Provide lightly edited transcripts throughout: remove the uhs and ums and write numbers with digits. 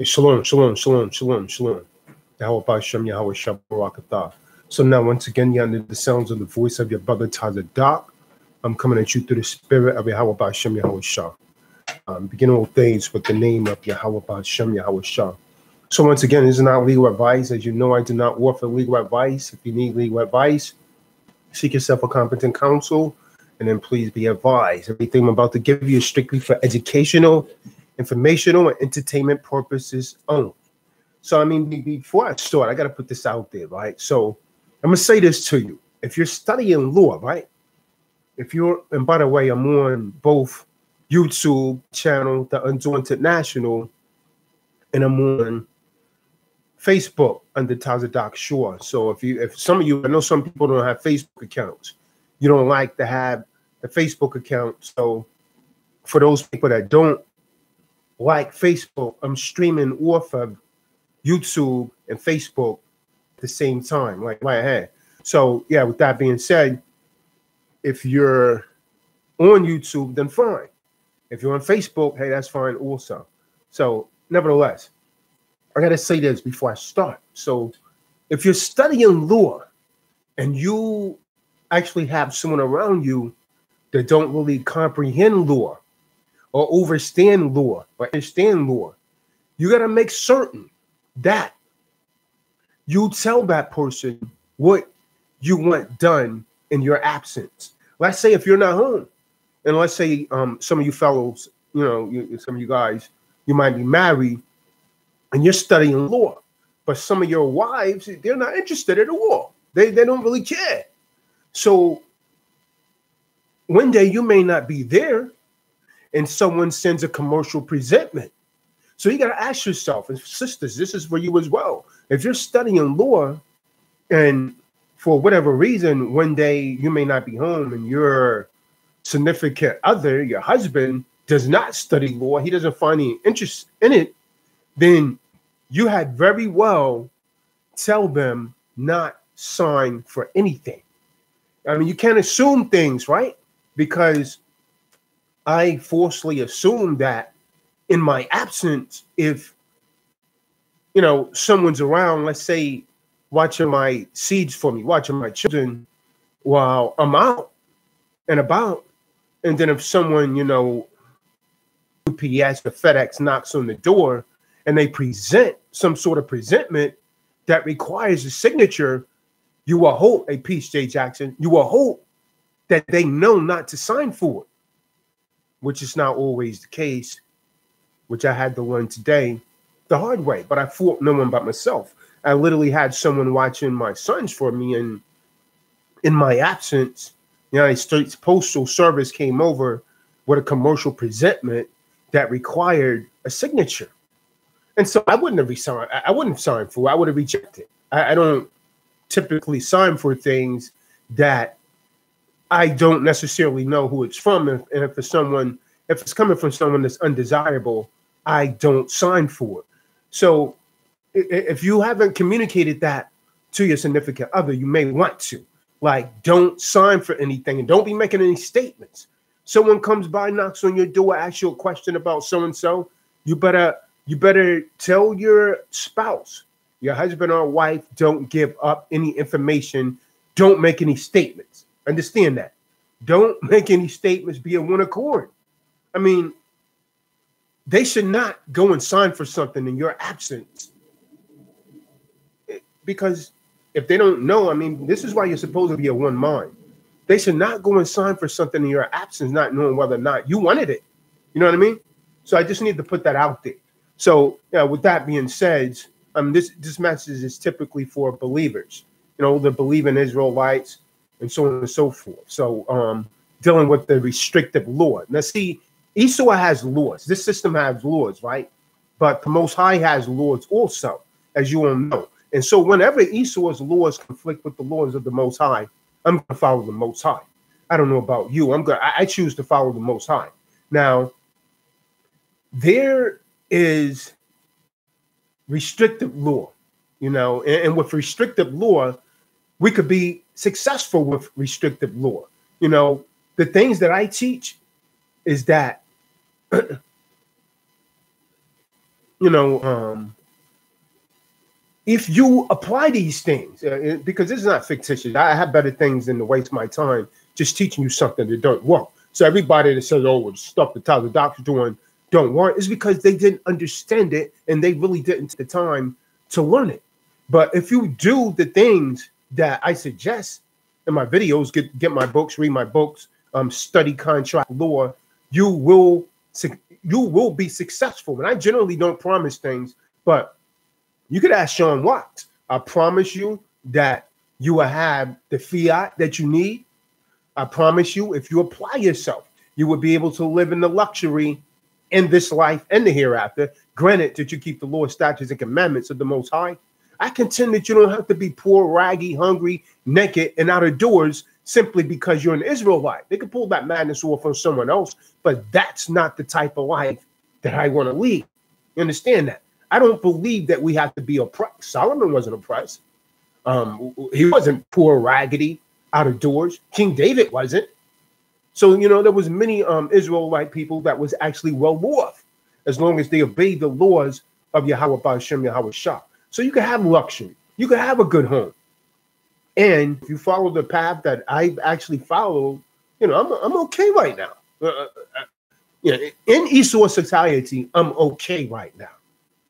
Shalom, shalom, shalom, shalom, shalom. Yahweh Bashem, Yahweh Shabbarakatah. So now, once again, you're under the sounds of the voice of your brother Tazadaq. I'm coming at you through the spirit of Yahweh Bashem, Yahweh Shah. Begin all things with the name of Yahweh Bashem, Yahweh Shah. So once again, this is not legal advice. As you know, I do not offer legal advice. If you need legal advice, seek yourself a competent counsel, and then please be advised. Everything I'm about to give you is strictly for educational, informational, and entertainment purposes only. So, I mean, before I start, I got to put this out there, right? So, I'm going to say this to you. If you're studying law, right? And by the way, I'm on both YouTube channel, The Undaunted National, and I'm on Facebook under Tazadaq Shore. So if some of you, I know some people don't have Facebook accounts. You don't like to have the Facebook account. So for those people that don't like Facebook, I'm streaming off of YouTube and Facebook at the same time, like right ahead. So yeah, with that being said, if you're on YouTube, then fine. If you're on Facebook, hey, that's fine also. So nevertheless, I got to say this before I start. So if you're studying law and you actually have someone around you that don't really comprehend law or understand law, you got to make certain that you tell that person what you want done in your absence. Let's say if you're not home, and let's say some of you fellows, some of you guys, you might be married and you're studying law, but some of your wives, they're not interested at all. They don't really care. So one day you may not be there and someone sends a commercial presentment. So you got to ask yourself, and sisters, this is for you as well. If you're studying law and for whatever reason, one day you may not be home and your significant other, your husband, does not study law, he doesn't find any interest in it, then you had very well tell them not sign for anything. I mean, you can't assume things, right? Because I falsely assume that in my absence, if, someone's around, let's say, watching my seeds for me, watching my children while I'm out and about, and then if someone, UPS or FedEx knocks on the door and they present some sort of presentment that requires a signature, you will hope, a peace, J. Jackson, you will hope that they know not to sign for it, which is not always the case, which I had to learn today the hard way. But I fought no one but myself. I literally had someone watching my sons for me, and in my absence, the United States Postal Service came over with a commercial presentment that required a signature. And so I wouldn't have signed. I wouldn't have signed for it. I would have rejected. I don't typically sign for things that I don't necessarily know who it's from. And if it's coming from someone that's undesirable, I don't sign for it. So if you haven't communicated that to your significant other, you may want to. Like, don't sign for anything and don't be making any statements. Someone comes by, knocks on your door, asks you a question about so-and-so, you better tell your spouse, your husband or wife, don't give up any information. Don't make any statements. Understand that. Don't make any statements. Be in one accord. I mean, they should not go and sign for something in your absence. Because if they don't know, I mean, this is why you're supposed to be of one mind. They should not go and sign for something in your absence, not knowing whether or not you wanted it. You know what I mean? So I just need to put that out there. So with that being said, this message is typically for believers, the believing Israelites and so on and so forth. So dealing with the restrictive law. Now, see, Esau has laws. This system has laws, right? But the Most High has laws also, as you all know. And so whenever Esau's laws conflict with the laws of the Most High, I'm going to follow the Most High. I don't know about you. I choose to follow the Most High. Now, there is restrictive law, and with restrictive law, we could be successful with restrictive law. The things that I teach is that you know, if you apply these things, because this is not fictitious, I have better things than to waste my time just teaching you something that don't work. So everybody that says, oh, well, the stuff the Tazadaq is doing don't work, is because they didn't understand it and they really didn't take the time to learn it. But if you do the things that I suggest in my videos, get my books, read my books, study contract law, you will be successful. And I generally don't promise things, but you could ask Sean Watts. I promise you that you will have the fiat that you need. I promise you, if you apply yourself, you will be able to live in the luxury in this life and the hereafter. Granted that you keep the law, statutes, and commandments of the Most High. I contend that you don't have to be poor, raggy, hungry, naked, and out of doors simply because you're an Israelite. They could pull that madness off on someone else, but that's not the type of life that I want to lead. You understand that? I don't believe that we have to be oppressed. Solomon wasn't oppressed. He wasn't poor, raggedy, out of doors. King David wasn't. So, you know, there was many Israelite people that was actually well off as long as they obeyed the laws of Yahweh Ba'ashem Yahweh Shah. So you can have luxury. You can have a good home. And if you follow the path that I actually followed, you know, I'm okay right now. You know, in Esau society, I'm okay right now.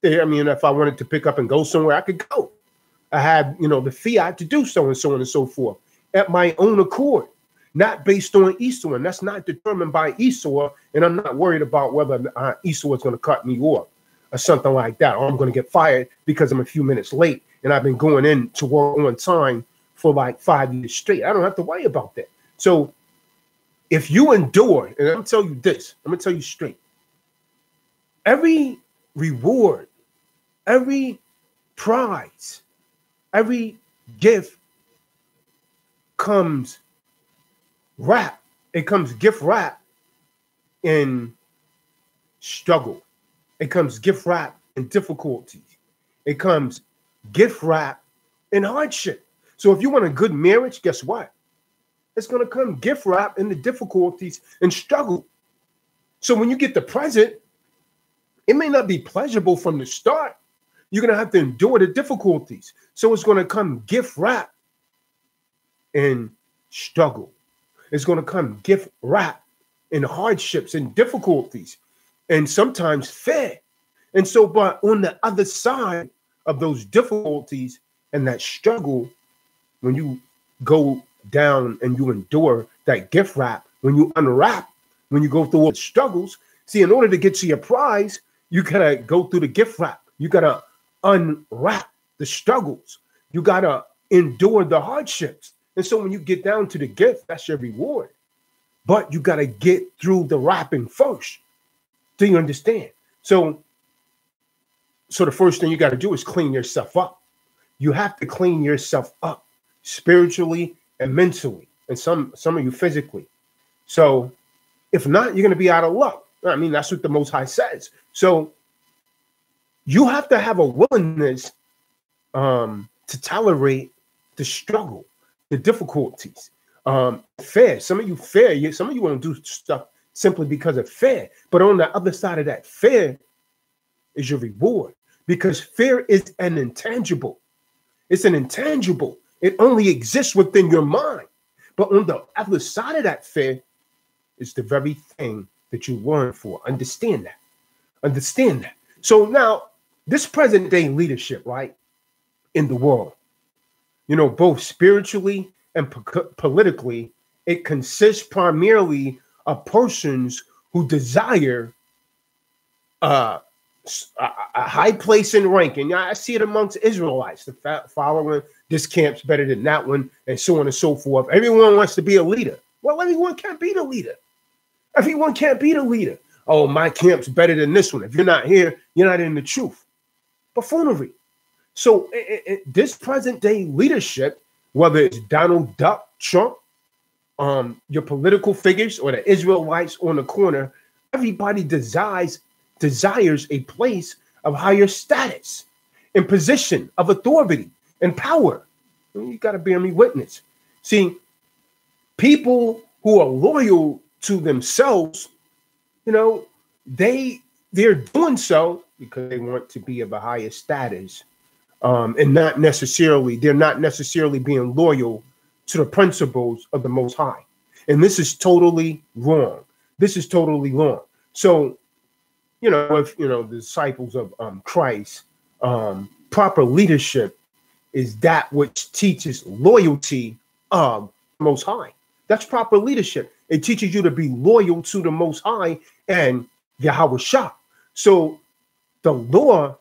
I mean, if I wanted to pick up and go somewhere, I could go. I have, you know, the fiat to do so on and so forth at my own accord, not based on Esau. And that's not determined by Esau. And I'm not worried about whether Esau is going to cut me off or something like that, or I'm going to get fired because I'm a few minutes late and I've been going in to work on time for like 5 years straight. I don't have to worry about that. So if you endure, and I'm telling you this, I'm going to tell you straight, every reward, every prize, every gift comes wrapped. It comes gift wrapped in struggle. It comes gift wrapped in difficulties. It comes gift wrapped in hardship. So if you want a good marriage, guess what? It's going to come gift wrapped in the difficulties and struggle. So when you get the present, it may not be pleasurable from the start. You're going to have to endure the difficulties. So it's going to come gift wrapped in struggle. It's going to come gift wrapped in hardships and difficulties and sometimes fear. And so, but on the other side of those difficulties and that struggle, when you go down and you endure that gift wrap, when you unwrap, when you go through all the struggles, see, in order to get to your prize, you gotta go through the gift wrap. You gotta unwrap the struggles. You gotta endure the hardships. And so when you get down to the gift, that's your reward. But you gotta get through the wrapping first. Do you understand? So the first thing you gotta do is clean yourself up. You have to clean yourself up spiritually and mentally, and some of you physically. So if not, you're gonna be out of luck. I mean, that's what the Most High says. So you have to have a willingness to tolerate the struggle, the difficulties, fear. Some of you fear. Some of you want to do stuff simply because of fear. But on the other side of that fear is your reward, because fear is an intangible. It's an intangible. It only exists within your mind. But on the other side of that fear is the very thing that you learn for. Understand that. Understand that. So now, this present day leadership, right, in the world, you know, both spiritually and politically, it consists primarily of persons who desire a high place in rank. And I see it amongst Israelites, the following, this camp's better than that one, and so on and so forth. Everyone wants to be a leader. Well, everyone can't be the leader. Everyone can't be the leader. Oh, my camp's better than this one. If you're not here, you're not in the truth. Buffoonery. So this present day leadership, whether it's Donald Duck, Trump, your political figures, or the Israelites on the corner, everybody desires a place of higher status and position of authority and power. You got to bear me witness. See, people who are loyal to themselves, you know, they're doing so because they want to be of a higher status, and they're not necessarily being loyal to the principles of the Most High. And this is totally wrong. This is totally wrong. So, if, the disciples of Christ, proper leadership is that which teaches loyalty of the Most High. That's proper leadership. It teaches you to be loyal to the Most High and YHWH. So the law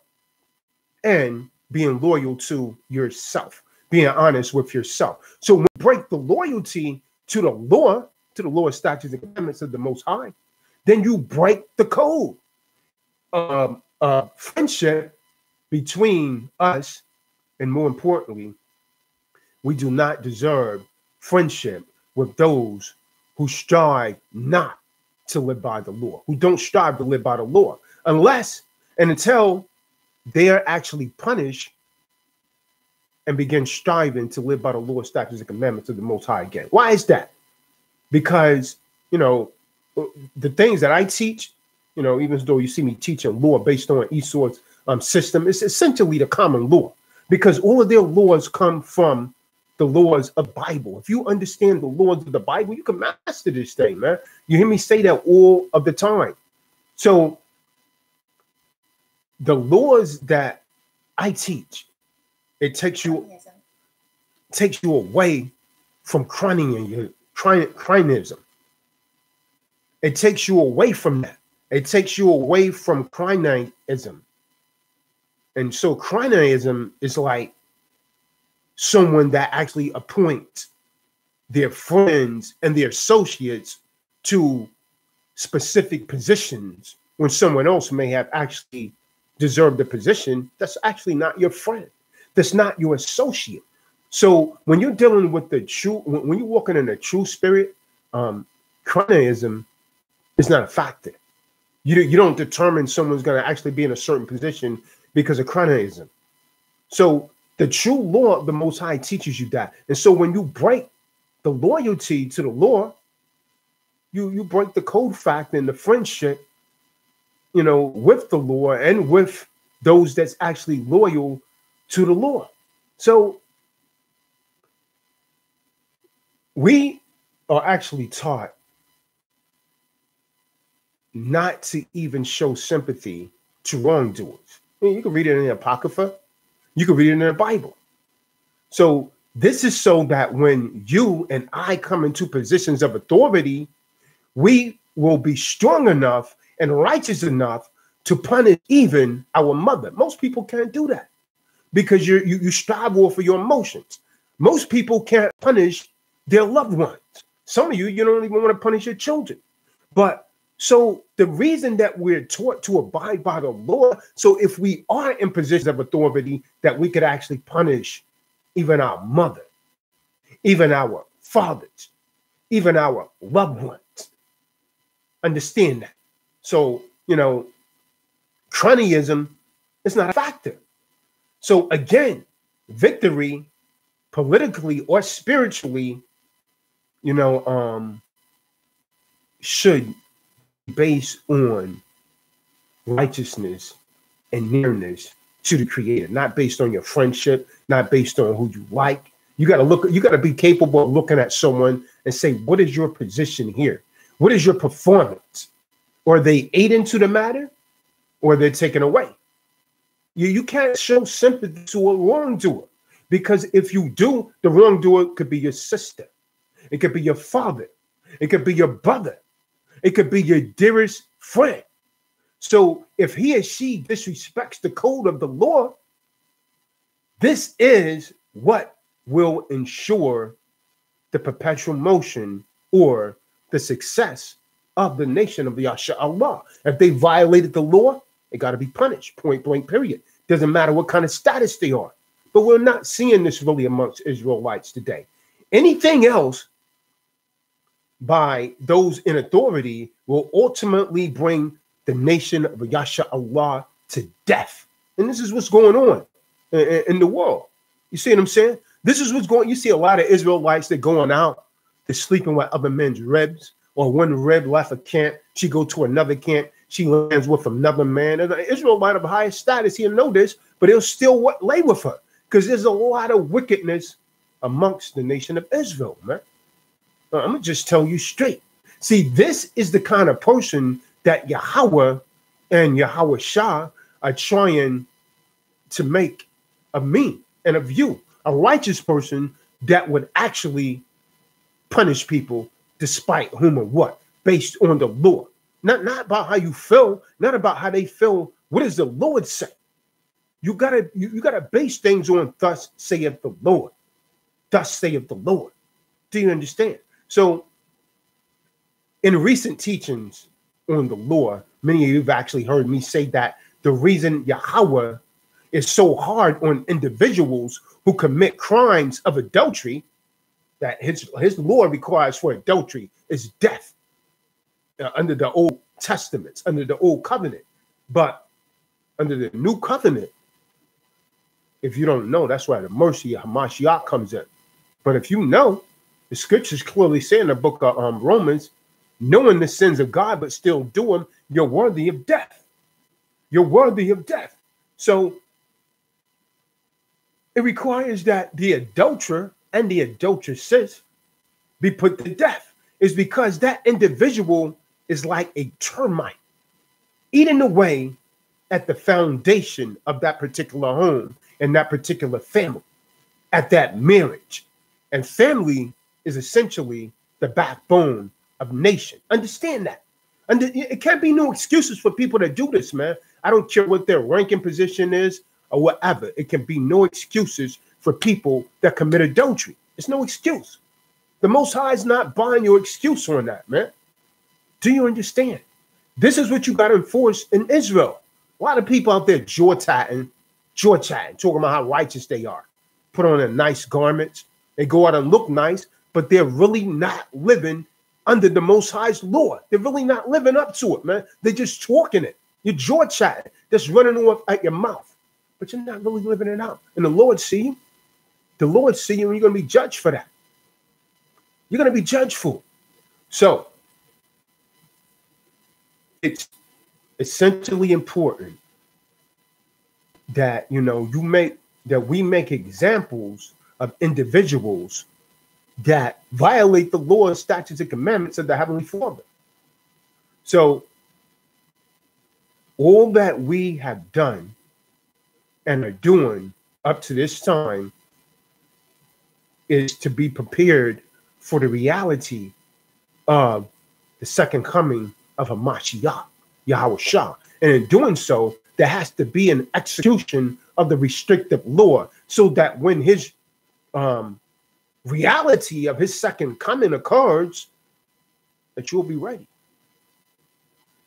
and being loyal to yourself, being honest with yourself. So when you break the loyalty to the law, statutes, and commandments of the Most High, then you break the code of friendship between us. And more importantly, we do not deserve friendship with those who strive not to live by the law, who don't strive to live by the law, unless and until they are actually punished and begin striving to live by the law, statutes, and commandments of the Most High again. Why is that? Because, the things that I teach, even though you see me teaching law based on Esau's system, it's essentially the common law, because all of their laws come from the laws of the Bible. If you understand the laws of the Bible, you can master this thing, man. You hear me say that all of the time. So the laws that I teach, it takes you away from cronyism. It takes you away from that. It takes you away from cronyism. And so cronyism is like someone that actually appoints their friends and their associates to specific positions when someone else may have actually deserved the position. That's actually not your friend. That's not your associate. So when you're dealing with the true, when you're walking in the true spirit, cronyism is not a factor. You don't determine someone's going to actually be in a certain position because of cronyism. So the true law of the Most High teaches you that. And so when you break the loyalty to the law, you break the code factor and the friendship, with the law and with those that's actually loyal to the law. So we are actually taught not to even show sympathy to wrongdoers. You can read it in the Apocrypha. You can read it in the Bible. So this is so that when you and I come into positions of authority, we will be strong enough and righteous enough to punish even our mother. Most people can't do that because you strive off of your emotions. Most people can't punish their loved ones. Some of you don't even want to punish your children. But so the reason that we're taught to abide by the law, so if we are in positions of authority, that we could actually punish even our mother, even our fathers, even our loved ones. Understand that. So, cronyism is not a factor. So again, victory, politically or spiritually, should be based on righteousness and nearness to the Creator, not based on your friendship, not based on who you like. You got to be capable of looking at someone and say, what is your position here? What is your performance? Or they aid into the matter, or they're taken away. You can't show sympathy to a wrongdoer, because if you do, the wrongdoer could be your sister. It could be your father. It could be your brother. It could be your dearest friend. So if he or she disrespects the code of the law, this is what will ensure the perpetual motion or the success of the nation of YHWH. If they violated the law, they got to be punished, point blank, period. Doesn't matter what kind of status they are. But we're not seeing this really amongst Israelites today. Anything else by those in authority will ultimately bring the nation of YHWH to death. And this is what's going on in the world. You see what I'm saying? This is what's going. You see a lot of Israelites that going out, they're sleeping with other men's ribs, or one rib left a camp, she go to another camp, she lands with another man. And an Israelite of higher status, he'll know this, but he'll still lay with her because there's a lot of wickedness amongst the nation of Israel, man. I'm going to just tell you straight. See, this is the kind of person that Yahweh and Yahweh Shah are trying to make of me and of you, a righteous person that would actually punish people despite whom or what, based on the law. Not about how you feel, not about how they feel. What does the Lord say? You gotta base things on thus saith the Lord. Thus saith the Lord. Do you understand? So in recent teachings on the law, many of you have actually heard me say that the reason Yahweh is so hard on individuals who commit crimes of adultery, that his law requires for adultery is death under the Old Testaments, under the Old Covenant. But under the New Covenant, if you don't know, that's why the mercy of Hamashiach comes in. But if you know, the scriptures clearly say in the book of Romans, knowing the sins of God but still do them, you're worthy of death. You're worthy of death. So it requires that the adulterer and the adulteress be put to death. Is because that individual is like a termite eating away at the foundation of that particular home and that particular family, at that marriage. And family is essentially the backbone of nation. Understand that. And it can't be no excuses for people to do this, man. I don't care what their ranking position is or whatever. It can be no excuses for people that commit adultery. It's no excuse. The Most High is not buying your excuse on that, man. Do you understand? This is what you got to enforce in Israel. A lot of people out there jaw-chatting, talking about how righteous they are. Put on their nice garments. They go out and look nice, but they're really not living under the Most High's law. They're really not living up to it, man. They're just talking it. You're jaw-chatting, just running off at your mouth. But you're not really living it out. And the Lord see you. The Lord see you, and you're going to be judged for that. You're going to be judged for it. So it's essentially important that, we make examples of individuals that violate the laws, statutes, and commandments of the Heavenly Father. So all that we have done and are doing up to this time is to be prepared for the reality of the second coming of Hamashiach, Yahweh Shah. And in doing so, there has to be an execution of the restrictive law so that when his reality of his second coming occurs, that you'll be ready.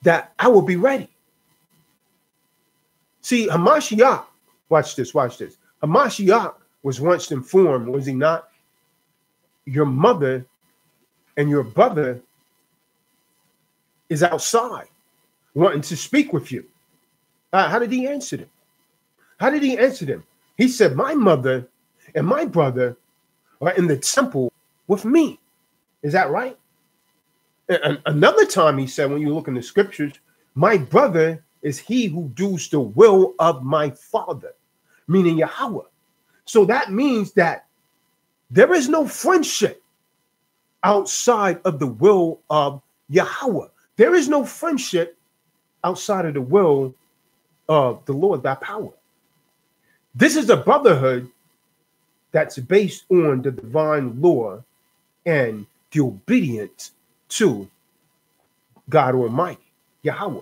That I will be ready. See, Hamashiach, watch this. Hamashiach was once informed, was he not? Your mother and your brother is outside wanting to speak with you. How did he answer them? He said, my mother and my brother are in the temple with me. Is that right? And another time he said, when you look in the scriptures, my brother is he who does the will of my Father, meaning Yahweh. So that means that there is no friendship outside of the will of Yahweh. There is no friendship outside of the will of the Lord, thy power. This is a brotherhood that's based on the divine law and the obedience to God Almighty, Yahweh.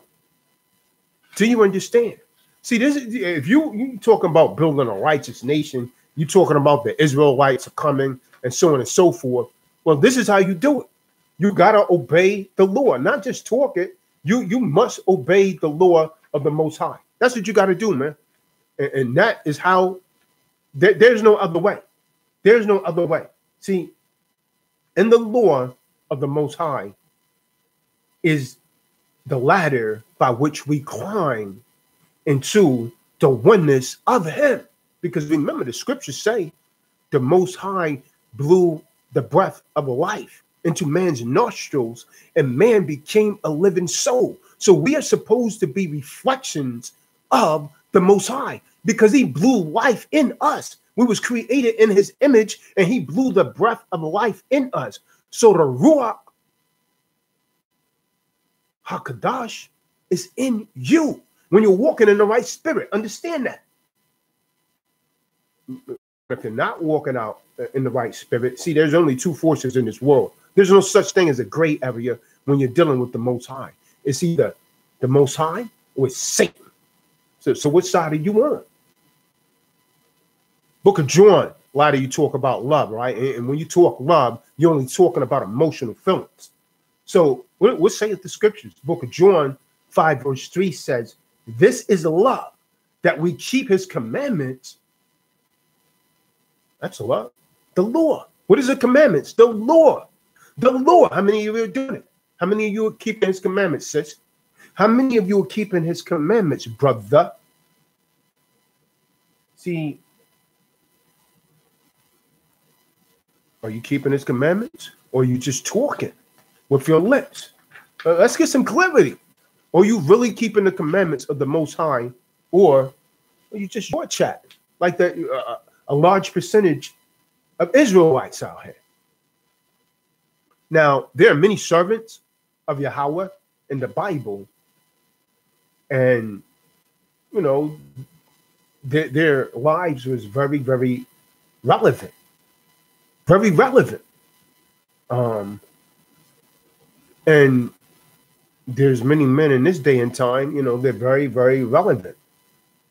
Do you understand? See, this is, if you talking about building a righteous nation, you talking about the Israelites are coming and so on and so forth. Well, this is how you do it. You gotta obey the law, not just talk it. You must obey the law of the Most High. That's what you got to do, man. And that is how. There's no other way. There's no other way. See, in the law of the Most High is the ladder by which we climb into the oneness of Him. Because remember, the scriptures say the Most High blew the breath of life into man's nostrils, and man became a living soul. So we are supposed to be reflections of the Most High, because he blew life in us. We was created in his image, and he blew the breath of life in us. So the Ruach HaKadosh is in you when you're walking in the right spirit. Understand that. If you're not walking out in the right spirit, see, there's only two forces in this world. There's no such thing as a gray area when you're dealing with the Most High. It's either the Most High or it's Satan. So which side are you on? Book of John, a lot of you talk about love, right? And when you talk love, you're only talking about emotional feelings. So what saith the scriptures? Book of John 5 verse 3 says, this is love, that we keep his commandments. That's love. The law. What is the commandments? The law. The law. How many of you are doing it? How many of you are keeping his commandments, sis? How many of you are keeping his commandments, brother? See, are you keeping his commandments, or are you just talking with your lips? Let's get some clarity. Are you really keeping the commandments of the Most High, or are you just short chatting like that? A large percentage of Israelites out here. Now, there are many servants of Yahweh in the Bible, and you know, their lives was very, very relevant. Very relevant. And there's many men in this day and time, you know, they're very, very relevant.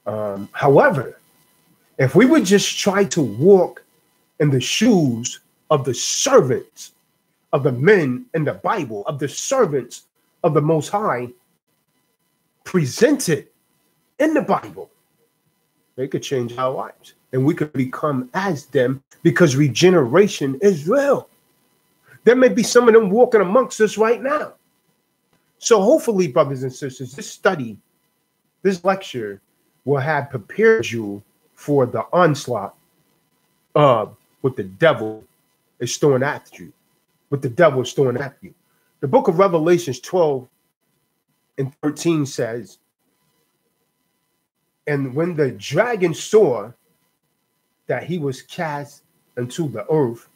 However, if we would just try to walk in the shoes of the servants of the men in the Bible, of the servants of the Most High, presented in the Bible, they could change our lives. And we could become as them, because regeneration is real. There may be some of them walking amongst us right now. So hopefully, brothers and sisters, this study, this lecture will have prepared you for the onslaught of what the devil is throwing at you. What the devil is throwing at you. The book of Revelations 12 and 13 says, and when the dragon saw that he was cast into the earth,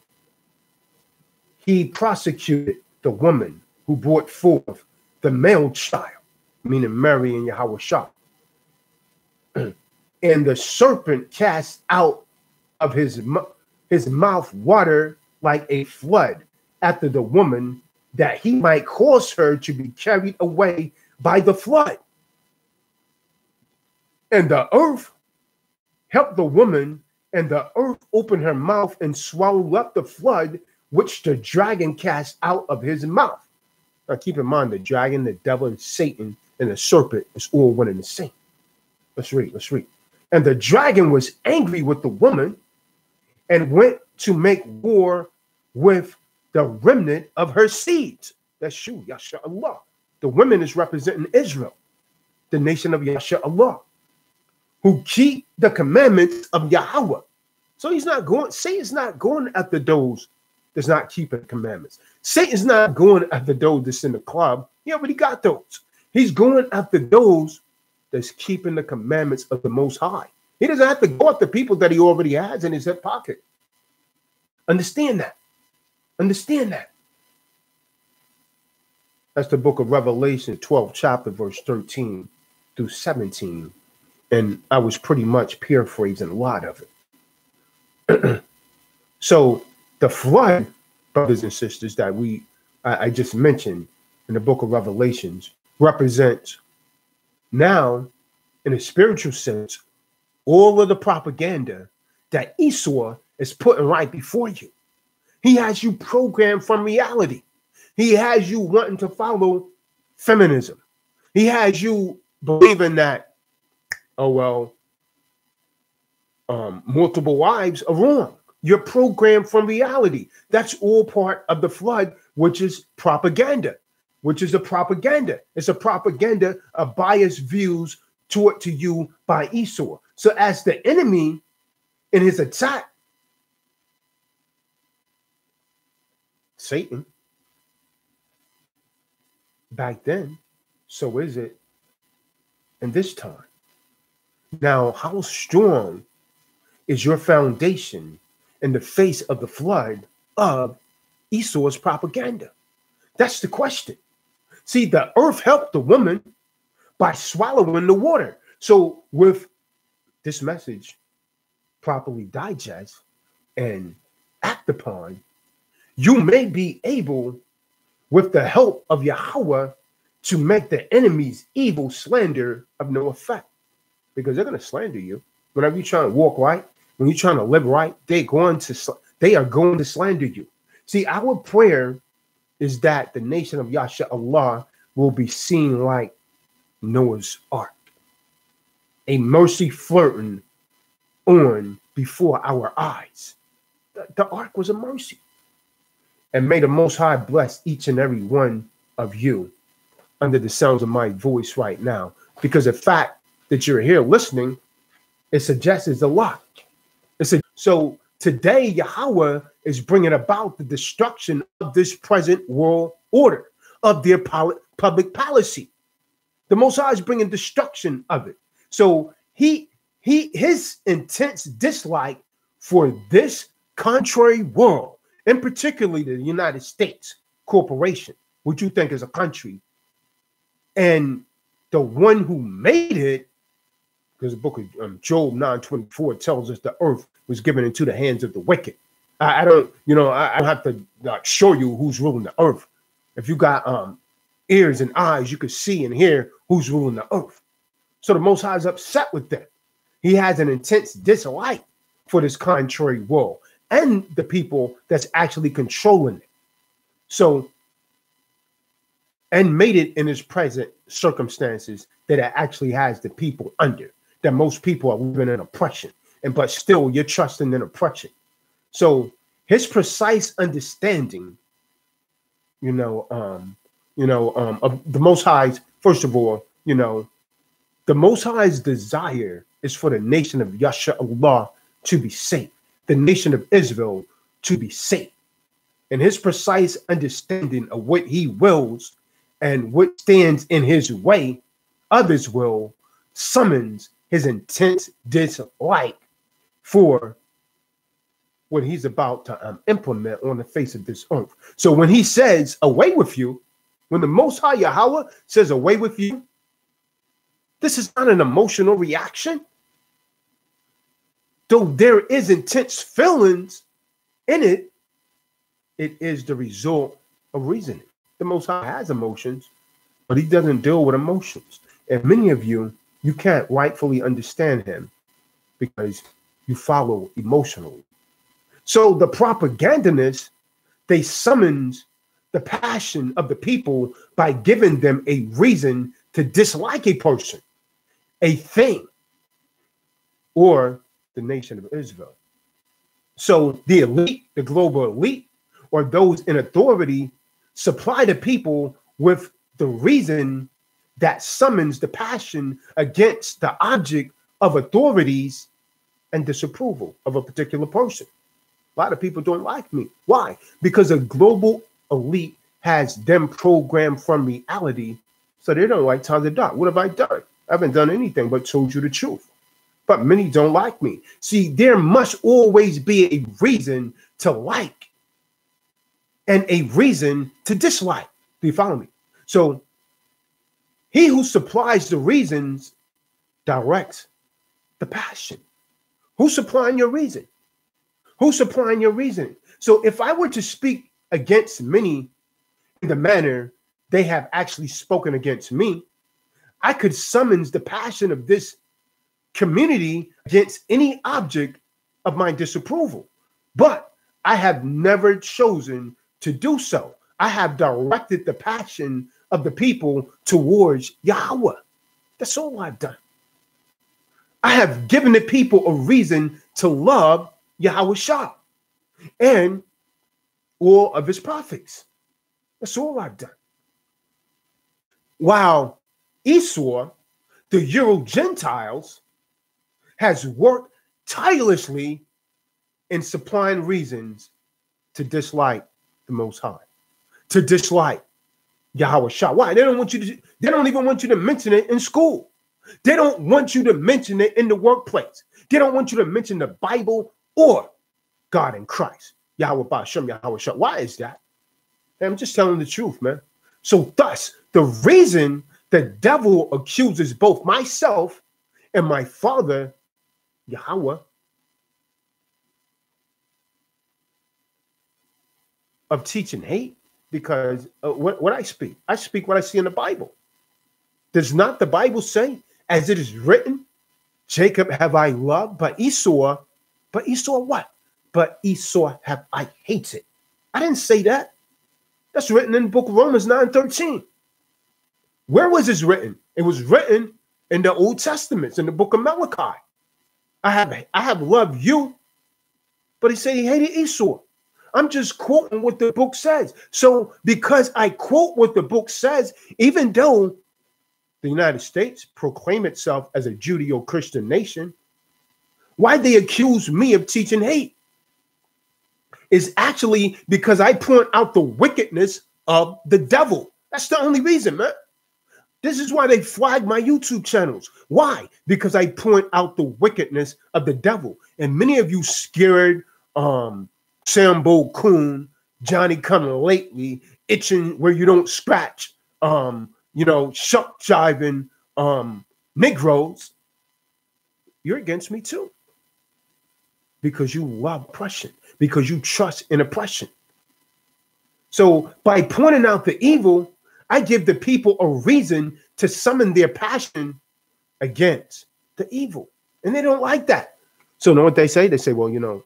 he prosecuted the woman who brought forth the male child, meaning Mary and YHWH. And the serpent cast out of his mouth water like a flood after the woman, that he might cause her to be carried away by the flood. And the earth helped the woman, and the earth opened her mouth and swallowed up the flood which the dragon cast out of his mouth. Now keep in mind, the dragon, the devil, and Satan, and the serpent is all one and the same. Let's read. And the dragon was angry with the woman and went to make war with the remnant of her seed. That's you, Yasha Allah. The women is representing Israel, the nation of Yasha Allah, who keep the commandments of Yahweh. So he's not going, Satan's not going after those that's not keeping commandments. Satan's not going after those that's in the club. He already got those. He's going after those that's keeping the commandments of the Most High. He doesn't have to go after people that he already has in his hip pocket. Understand that. Understand that. That's the book of Revelation, 12th chapter, verse 13 through 17. And I was pretty much paraphrasing a lot of it. So the flood, brothers and sisters, that I just mentioned in the book of Revelations, represents now, in a spiritual sense, all of the propaganda that Esau is putting right before you. He has you programmed from reality. He has you wanting to follow feminism. He has you believing that, oh, well, multiple wives are wrong. You're programmed from reality. That's all part of the flood, which is propaganda, which is a propaganda. It's a propaganda of biased views taught to you by Esau. So as the enemy in his attack, Satan, back then, so is it in this time. Now, how strong is your foundation in the face of the flood of Esau's propaganda? That's the question. See, the earth helped the woman by swallowing the water. So with this message properly digest and act upon, you may be able, with the help of Yahweh, to make the enemy's evil slander of no effect. Because they're going to slander you. Whenever you're trying to walk right, when you're trying to live right, they are going to slander you. See, our prayer is that the nation of YHWH will be seen like Noah's Ark, a mercy flirting on before our eyes. The ark was a mercy. And may the Most High bless each and every one of you under the sounds of my voice right now. Because the fact that you're here listening, it suggests a lot. So today, Yahweh is bringing about the destruction of this present world order, of their public policy. The Most High is bringing destruction of it. So his intense dislike for this contrary world, and particularly the United States corporation, which you think is a country, and the one who made it, because the book of Job 9:24 tells us the earth was given into the hands of the wicked. I don't have to show you who's ruling the earth. If you got ears and eyes, you could see and hear who's ruling the earth. So the Most High is upset with them. He has an intense dislike for this contrary world and the people that's actually controlling it. So, and made it in his present circumstances that it actually has the people under, that most people are living in oppression, but still you're trusting in oppression. So his precise understanding, of the Most High's, first of all, the Most High's desire is for the nation of YHWH to be safe, the nation of Israel to be safe. And his precise understanding of what he wills and what stands in his way, others will, summons his intense dislike for what he's about to implement on the face of this earth. So when he says, away with you, when the Most High Yahweh says, away with you, this is not an emotional reaction. Though there is intense feelings in it, it is the result of reasoning. The Most High has emotions, but he doesn't deal with emotions. And many of you can't rightfully understand him because you follow emotionally. So the propagandists, they summons the passion of the people by giving them a reason to dislike a person, a thing, or the nation of Israel. So the elite, the global elite, or those in authority supply the people with the reason that summons the passion against the object of authorities and disapproval of a particular person. A lot of people don't like me. Why? Because a global elite has them programmed from reality, so they don't like Tazadaq. What have I done? I haven't done anything but told you the truth. But many don't like me. See, there must always be a reason to like and a reason to dislike. Do you follow me? So he who supplies the reasons directs the passion. Who's supplying your reason? Who's supplying your reason? So if I were to speak against many in the manner they have actually spoken against me, I could summons the passion of this community against any object of my disapproval. But I have never chosen to do so. I have directed the passion of the people towards Yahweh. That's all I've done. I have given the people a reason to love Yahweh Shah and all of his prophets. That's all I've done. While Esau, the Euro Gentiles, has worked tirelessly in supplying reasons to dislike the Most High, to dislike Yahweh Shah. Why? They don't want you to, they don't even want you to mention it in school. They don't want you to mention it in the workplace. They don't want you to mention the Bible or God in Christ. Yahweh Ba'ashem, Yahweh Shah. Why is that? And I'm just telling the truth, man. So thus, the reason the devil accuses both myself and my father, Yahweh, of teaching hate, because what I speak what I see in the Bible. Does not the Bible say, as it is written, Jacob have I loved, but Esau what? But Esau have I hated. I didn't say that. That's written in the book of Romans 9:13. Where was this written? It was written in the Old Testament, in the book of Malachi. I have loved you, but he said he hated Esau. I'm just quoting what the book says. So because I quote what the book says, even though the United States proclaim itself as a Judeo-Christian nation, why they accuse me of teaching hate is actually because I point out the wickedness of the devil. That's the only reason, man. This is why they flag my YouTube channels. Why? Because I point out the wickedness of the devil. And many of you scared, Sambo Coon, Johnny coming lately, itching where you don't scratch, you know, shuck jiving Negroes, you're against me too. Because you love oppression, because you trust in oppression. So by pointing out the evil, I give the people a reason to summon their passion against the evil. And they don't like that. So you know what they say? They say, well, you know,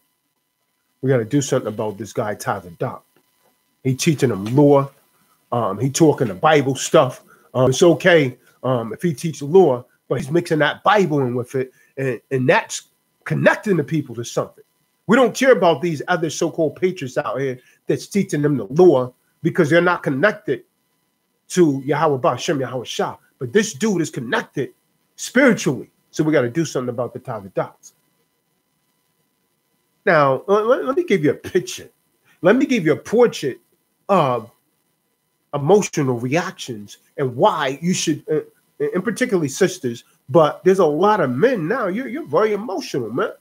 we got to do something about this guy, Tazadaq. He teaching them law. He talking the Bible stuff. It's okay if he teaches law, but he's mixing that Bible in with it. And that's connecting the people to something. We don't care about these other so-called patriots out here that's teaching them the law because they're not connected to Yahweh Ba'ashem, Yahweh Shah. But this dude is connected spiritually. So we got to do something about the Tazadaq. Now, let me give you a picture. Let me give you a portrait of emotional reactions and why you should, and particularly sisters, but there's a lot of men now. You're very emotional, man.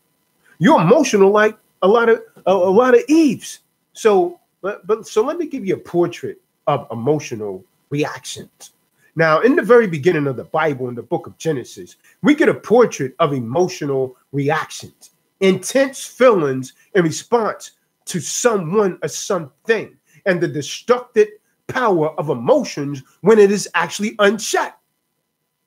You're emotional like a lot of Eves. So let me give you a portrait of emotional reactions. Now, in the very beginning of the Bible, in the book of Genesis, we get a portrait of emotional reactions, intense feelings in response to someone or something, and the destructive power of emotions when it is actually unchecked.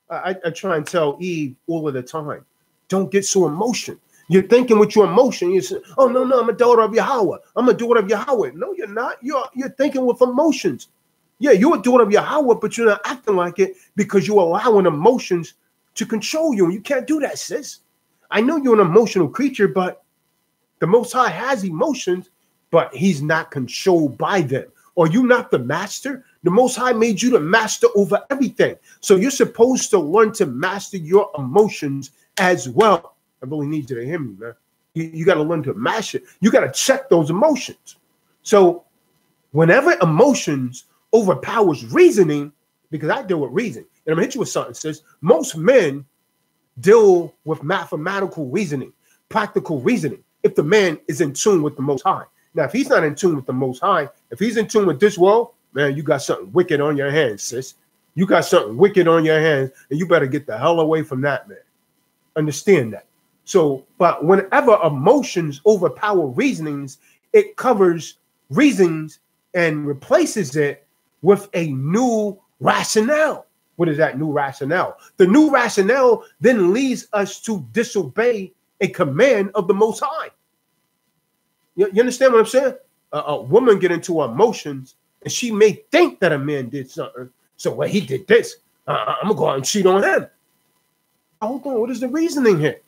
I try and tell Eve all of the time, don't get so emotional. You're thinking with your emotion. You say, oh, no, I'm a daughter of Yahweh. I'm a daughter of Yahweh. No, you're not. You're thinking with emotions. Yeah, you're a daughter of Yahweh, but you're not acting like it because you're allowing emotions to control you. And you can't do that, sis. I know you're an emotional creature, but the Most High has emotions, but he's not controlled by them. Are you not the master? The Most High made you the master over everything. So you're supposed to learn to master your emotions as well. I really need you to hear me, man. You got to learn to master. You got to check those emotions. So whenever emotions overpowers reasoning, because I deal with reason, and I'm going to hit you with something, sis. Most men deal with mathematical reasoning, practical reasoning, if the man is in tune with the Most High. Now, if he's not in tune with the Most High, if he's in tune with this world, man, you got something wicked on your hands, sis. You got something wicked on your hands, and you better get the hell away from that, man. Understand that. So, but whenever emotions overpower reasonings, it covers reasons and replaces it with a new rationale. What is that new rationale? The new rationale then leads us to disobey a command of the Most High. You understand what I'm saying? A woman get into her emotions, and she may think that a man did something. So, well, he did this. I'm going to go out and cheat on him. Hold on. What is the reasoning here?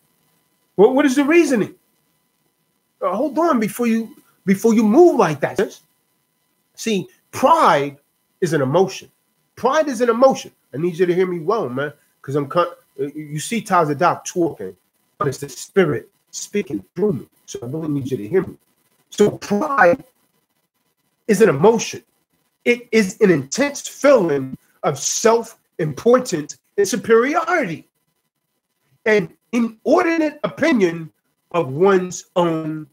What is the reasoning? Hold on before you move like that. See, pride is an emotion. Pride is an emotion. I need you to hear me well, man, because you see Tazadaq talking, but it's the spirit speaking through me. So I really need you to hear me. So pride is an emotion. It is an intense feeling of self-importance and superiority, and inordinate opinion of one's own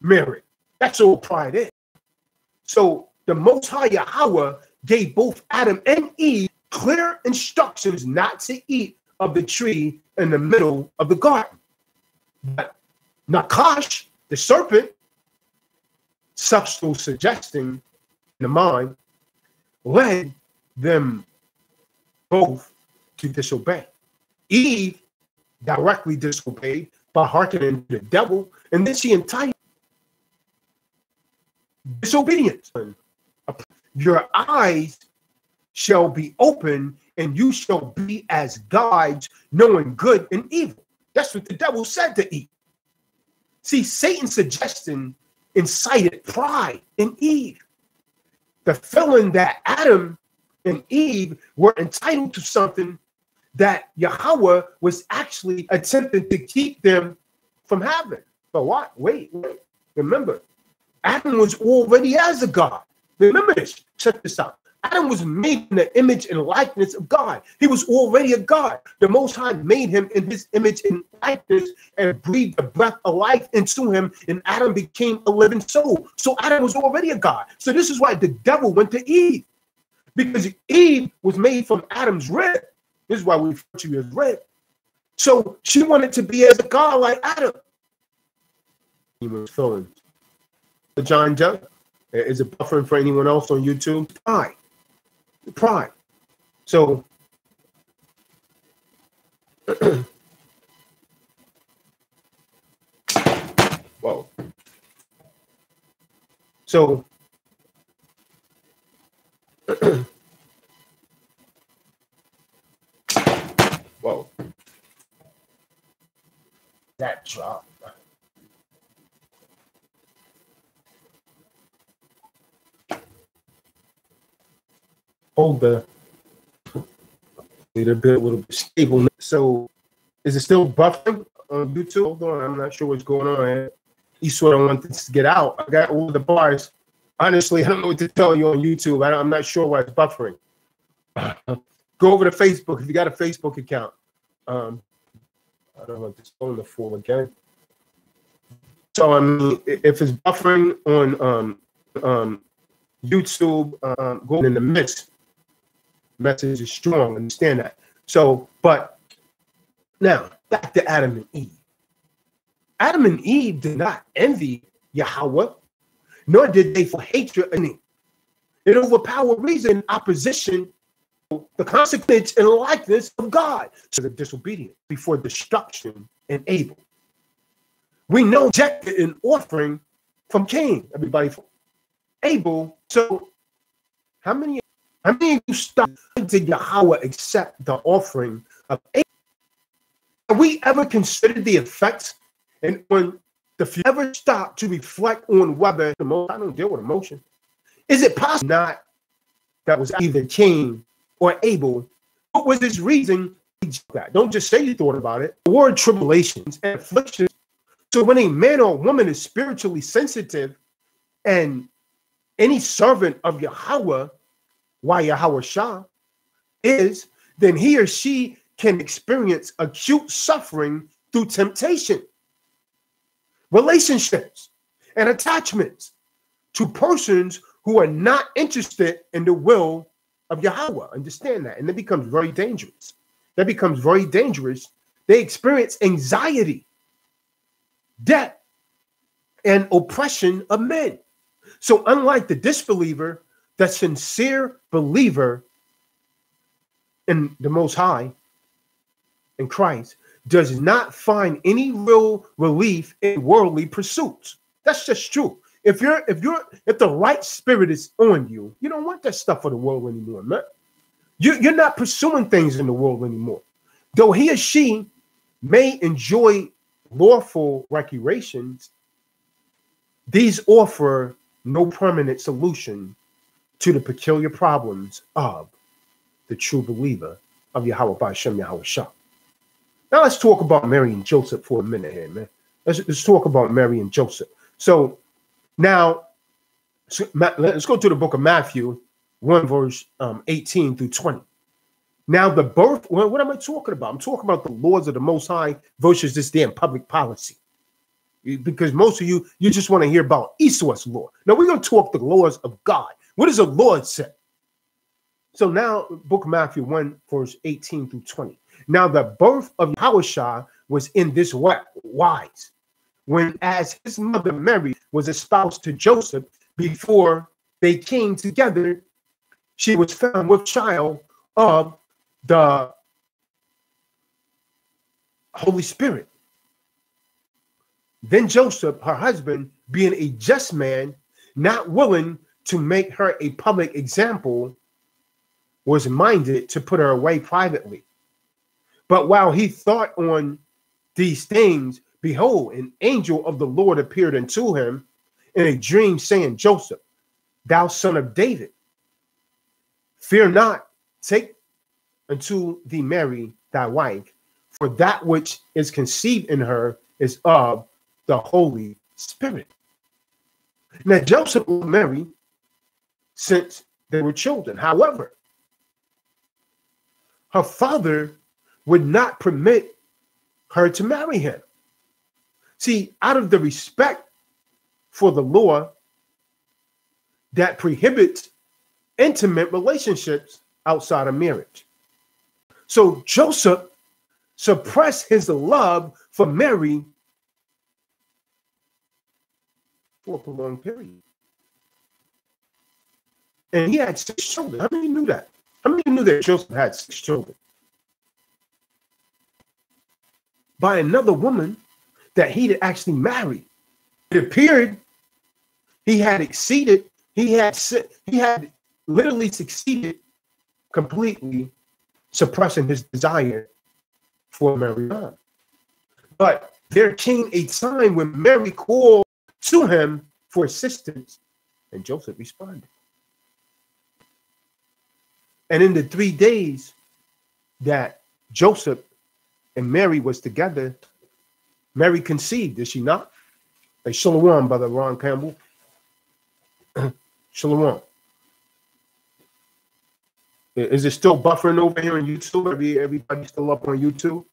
merit. That's all pride is. So the Most High Yahweh gave both Adam and Eve clear instructions not to eat of the tree in the middle of the garden. But Nakash, the serpent, subtle suggesting in the mind, led them both to disobey. Eve directly disobeyed by hearkening to the devil, and then she enticed disobedience. Your eyes shall be open, and you shall be as gods, knowing good and evil. That's what the devil said to Eve. See, Satan's suggestion incited pride in Eve. The feeling that Adam and Eve were entitled to something that Yahweh was actually attempting to keep them from having. But what? Wait. Remember, Adam was already as a God. Remember this. Check this out. Adam was made in the image and likeness of God. He was already a God. The Most High made him in his image and likeness and breathed the breath of life into him, and Adam became a living soul. So Adam was already a God. So this is why the devil went to Eve, because Eve was made from Adam's rib. This is why we refer to you as rib. So she wanted to be as a God like Adam. He was feeling. John Joe, is it buffering for anyone else on YouTube? Pride. So whoa. So whoa. That drop. Hold the a little bit stable. So is it still buffering on YouTube? Hold on, I'm not sure what's going on. East what I want this to get out. I got all the bars. Honestly, I don't know what to tell you on YouTube. I'm not sure why it's buffering. Go over to Facebook if you got a Facebook account. I don't know if it's on the full again. So I mean, if it's buffering on YouTube, going in the midst. Message is strong, understand that. So, but now back to Adam and Eve. Adam and Eve did not envy Yahweh, nor did they for hatred in it. It overpowered reason, opposition, the consequence and likeness of God. So the disobedient before destruction and Abel. We know rejected an offering from Cain, everybody. Abel. So how many of you stopped to Yahweh accept the offering of Abel? Have we ever considered the effects? And when if you ever stop to reflect on whether I don't deal with emotion, is it possible not that was either Cain or Abel? What was his reason? Don't just say you thought about it. The word tribulations and afflictions. So when a man or woman is spiritually sensitive, and any servant of Yahweh, YHWH is, then he or she can experience acute suffering through temptation, relationships, and attachments to persons who are not interested in the will of Yahweh. Understand that. And it becomes very dangerous. That becomes very dangerous. They experience anxiety, debt, and oppression of men. So unlike the disbeliever, the sincere believer in the Most High, in Christ, does not find any real relief in worldly pursuits. That's just true. If the right spirit is on you, you don't want that stuff for the world anymore, man. You're not pursuing things in the world anymore. Though he or she may enjoy lawful recreations, these offer no permanent solution to the peculiar problems of the true believer of Yahweh Ba'Shem Yahweh Shah. Now let's talk about Mary and Joseph for a minute here, man. Let's talk about Mary and Joseph. So now let's go to the book of Matthew, 1 verse 18 through 20. Now the birth, well, what am I talking about? I'm talking about the laws of the Most High versus this damn public policy. Because most of you just want to hear about Esau's law. Now we're going to talk the laws of God. What does the Lord say? So now, book of Matthew 1, verse 18 through 20. Now the birth of YHWH was in this wise, when as his mother Mary was espoused to Joseph, before they came together, she was found with child of the Holy Spirit. Then Joseph, her husband, being a just man, not willing to make her a public example, was minded to put her away privately. But while he thought on these things, behold, an angel of the Lord appeared unto him in a dream, saying, Joseph, thou son of David, fear not, take unto thee Mary thy wife, for that which is conceived in her is of the Holy Spirit. Now Joseph loved Mary since they were children. However, her father would not permit her to marry him. See, out of the respect for the law that prohibits intimate relationships outside of marriage. So Joseph suppressed his love for Mary for a prolonged period. And he had 6 children. How many knew that? How many knew that Joseph had 6 children? By another woman that he had actually married. It appeared he had literally succeeded completely suppressing his desire for Mary. But there came a time when Mary called to him for assistance, and Joseph responded. And in the 3 days that Joseph and Mary was together, Mary conceived, did she not? Hey, shalom, brother Ron Campbell. Shalom. Is it still buffering over here on YouTube? Everybody still up on YouTube?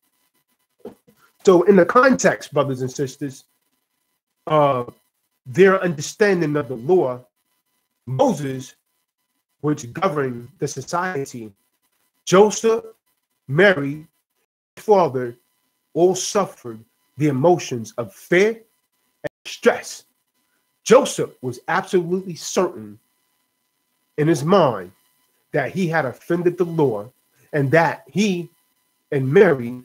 So in the context, brothers and sisters, their understanding of the law, Moses, which governed the society, Joseph, Mary, father, all suffered the emotions of fear and stress. Joseph was absolutely certain in his mind that he had offended the law and that he and Mary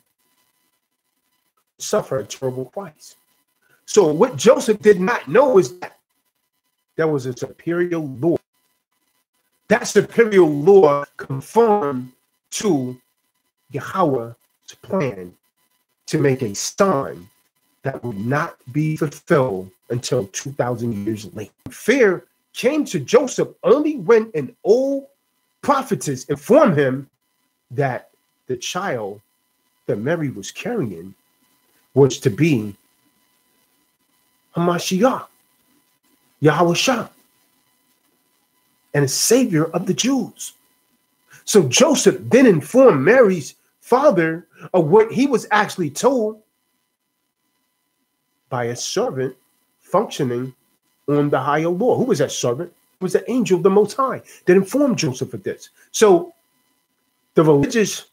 suffered a terrible price. So what Joseph did not know is that there was a superior law. That superior law conformed to YHWH's plan to make a sign that would not be fulfilled until 2,000 years later. Fear came to Joseph only when an old prophetess informed him that the child that Mary was carrying was to be Hamashiach, YHWH, and a savior of the Jews. So Joseph then informed Mary's father of what he was actually told by a servant functioning on the higher law. Who was that servant? It was the angel of the Most High that informed Joseph of this. So the religious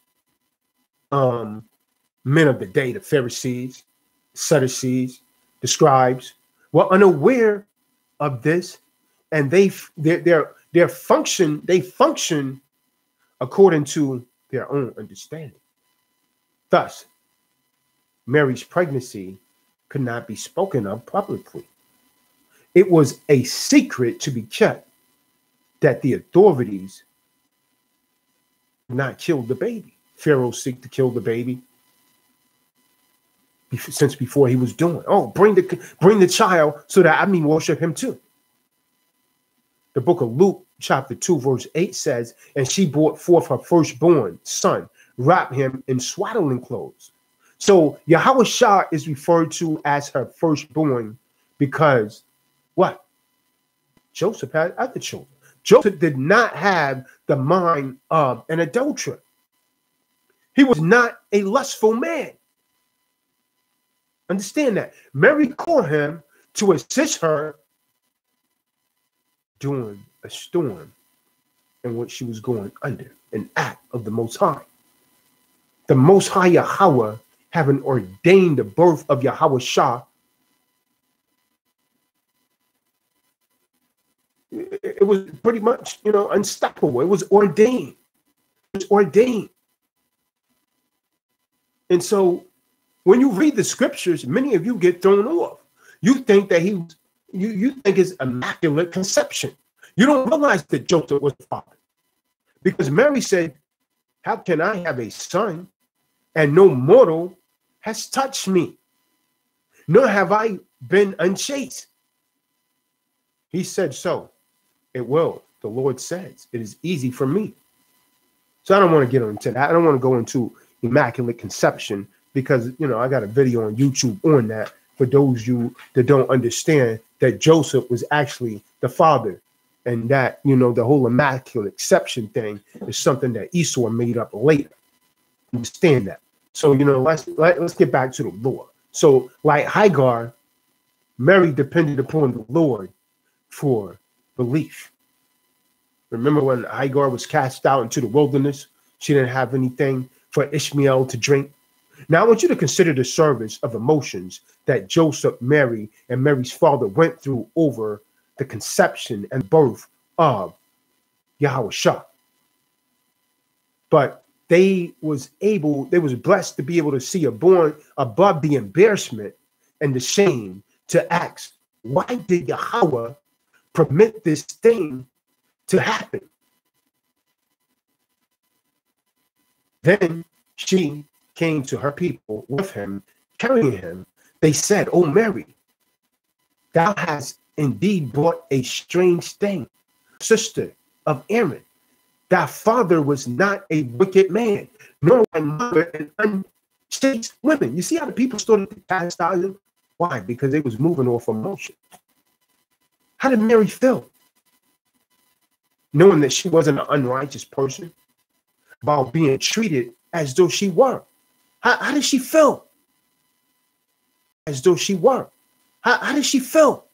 men of the day, the Pharisees, Sadducees, the scribes, were unaware of this, and they function according to their own understanding. Thus, Mary's pregnancy could not be spoken of publicly. It was a secret to be kept that the authorities did not kill the baby. Pharaoh seeked to kill the baby since before he was doing. Oh, bring the child so that I may worship him too. The book of Luke, chapter 2, verse 8 says, and she brought forth her firstborn son, wrapped him in swaddling clothes. So YHWH is referred to as her firstborn because what? Joseph had other children. Joseph did not have the mind of an adulterer. He was not a lustful man. Understand that. Mary called him to assist her during a storm in which she was going under, an act of the Most High. The Most High Yahweh, having ordained the birth of Yahweh Shah, it was pretty much, unstoppable. It was ordained. It was ordained. And so when you read the scriptures, many of you get thrown off. You think that you think it's immaculate conception. You don't realize that Joseph was the father. Because Mary said, how can I have a son and no mortal has touched me, nor have I been unchaste? He said so. It will. The Lord says, it is easy for me. So I don't want to get into that. I don't want to go into immaculate conception because, I got a video on YouTube on that for those of you that don't understand that Joseph was actually the father, and that, the whole immaculate conception thing is something that Esau made up later. Understand that. So, let's get back to the Lord. So like Hagar, Mary depended upon the Lord for belief. Remember when Hagar was cast out into the wilderness? She didn't have anything for Ishmael to drink. Now I want you to consider the service of emotions that Joseph, Mary, and Mary's father went through over the conception and birth of Yahweh Shah. But they was blessed to be able to see a born above the embarrassment and the shame to ask, why did Yahweh permit this thing to happen? Then she came to her people with him, carrying him. They said, "O Mary, thou hast indeed brought a strange thing, sister of Aaron. Thy father was not a wicked man, nor thy mother an unchaste woman." You see how the people started to chastise him? Why? Because they was moving off emotion. How did Mary feel? Knowing that she wasn't an unrighteous person, while being treated as though she were. How did she feel? As though she were. How did she feel?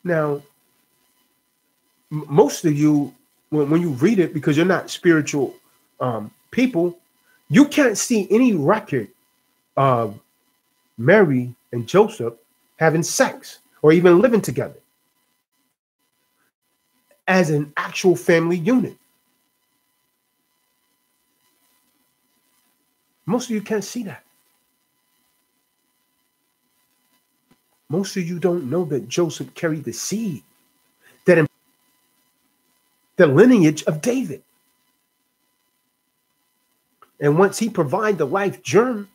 Now, most of you, when you read it, because you're not spiritual people, you can't see any record of Mary and Joseph having sex or even living together as an actual family unit. Most of you can't see that. Most of you don't know that Joseph carried the seed, that the lineage of David. And once he provided the life germ,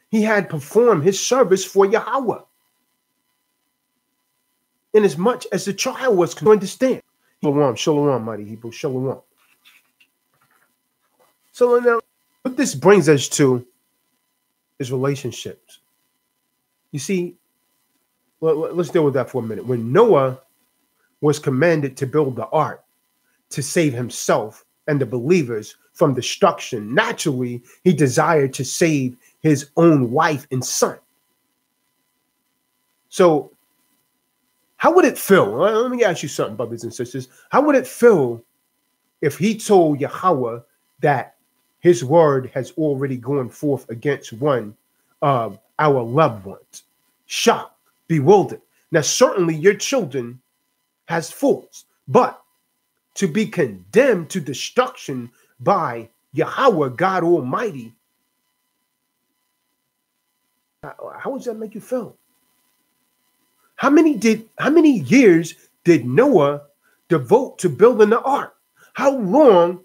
he had performed his service for Yahweh. In as much as the child was to understand. Shalom, shalom, mighty Hebrew, shalom. So now, what this brings us to is relationships. You see, let's deal with that for a minute. When Noah was commanded to build the ark to save himself and the believers from destruction, naturally, he desired to save his own wife and son. So how would it feel? Let me ask you something, brothers and sisters. How would it feel if he told Yahweh that his word has already gone forth against one of our loved ones? Shocked, bewildered. Now, certainly your children has faults, but to be condemned to destruction by Yahweh, God Almighty, how does that make you feel? How many years did Noah devote to building the ark? How long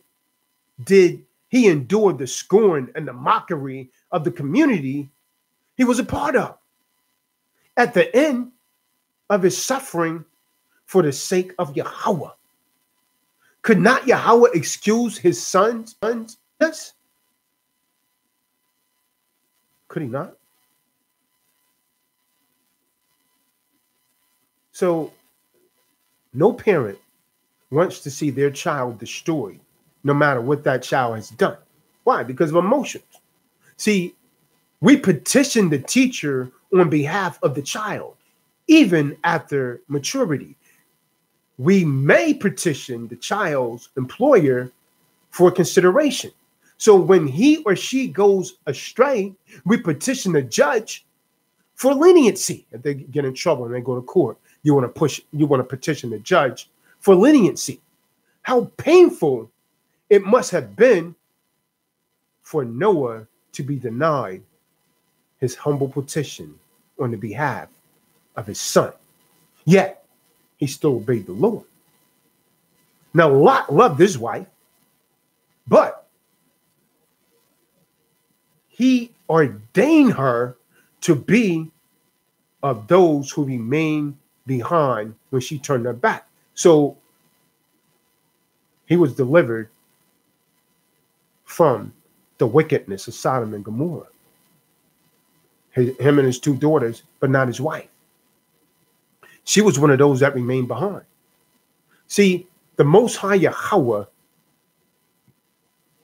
did he endure the scorn and the mockery of the community he was a part of? At the end of his suffering for the sake of Yahweh, could not Yahweh excuse his sons? Yes. Could he not? So no parent wants to see their child destroyed, no matter what that child has done. Why? Because of emotions. See, we petition the teacher on behalf of the child, even after maturity. We may petition the child's employer for consideration. So when he or she goes astray, we petition the judge for leniency. If they get in trouble and they go to court, you want to petition the judge for leniency. How painful it must have been for Noah to be denied his humble petition on the behalf of his son. Yet he still obeyed the Lord. Now Lot loved his wife, but he ordained her to be of those who remained behind when she turned her back. So he was delivered from the wickedness of Sodom and Gomorrah. Him and his 2 daughters, but not his wife. She was one of those that remained behind. See, the Most High Yahweh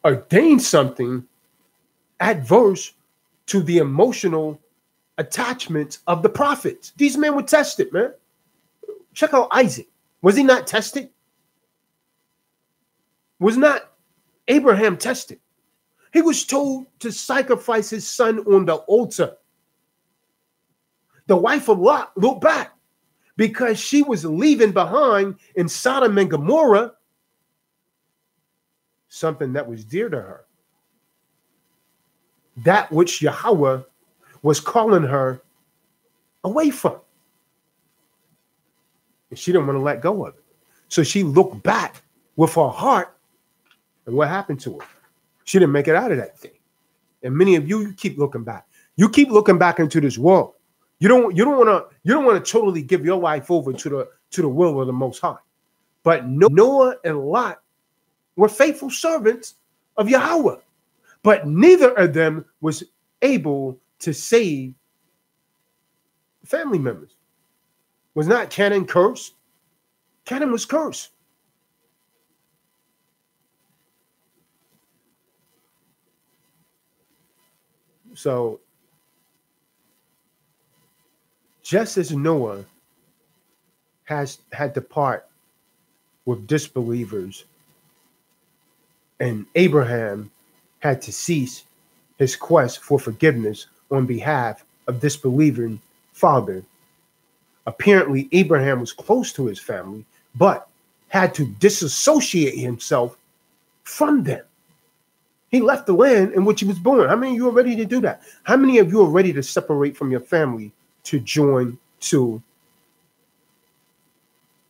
ordained something adverse to the emotional attachments of the prophets. These men were tested, man. Check out Isaac. Was he not tested? Was not Abraham tested? He was told to sacrifice his son on the altar. The wife of Lot looked back because she was leaving behind in Sodom and Gomorrah something that was dear to her. That which Yahweh was calling her away from. And she didn't want to let go of it. So she looked back with her heart, and what happened to her? She didn't make it out of that thing. And many of you keep looking back. You keep looking back into this world. You don't want to totally give your life over to the will of the Most High. But Noah and Lot were faithful servants of Yahweh, but neither of them was able to save family members. Was not Canaan cursed? Canaan was cursed. So, just as Noah had to part with disbelievers, and Abraham had to cease his quest for forgiveness on behalf of disbelieving father. Apparently, Abraham was close to his family, but had to disassociate himself from them. He left the land in which he was born. How many of you are ready to do that? How many of you are ready to separate from your family to join to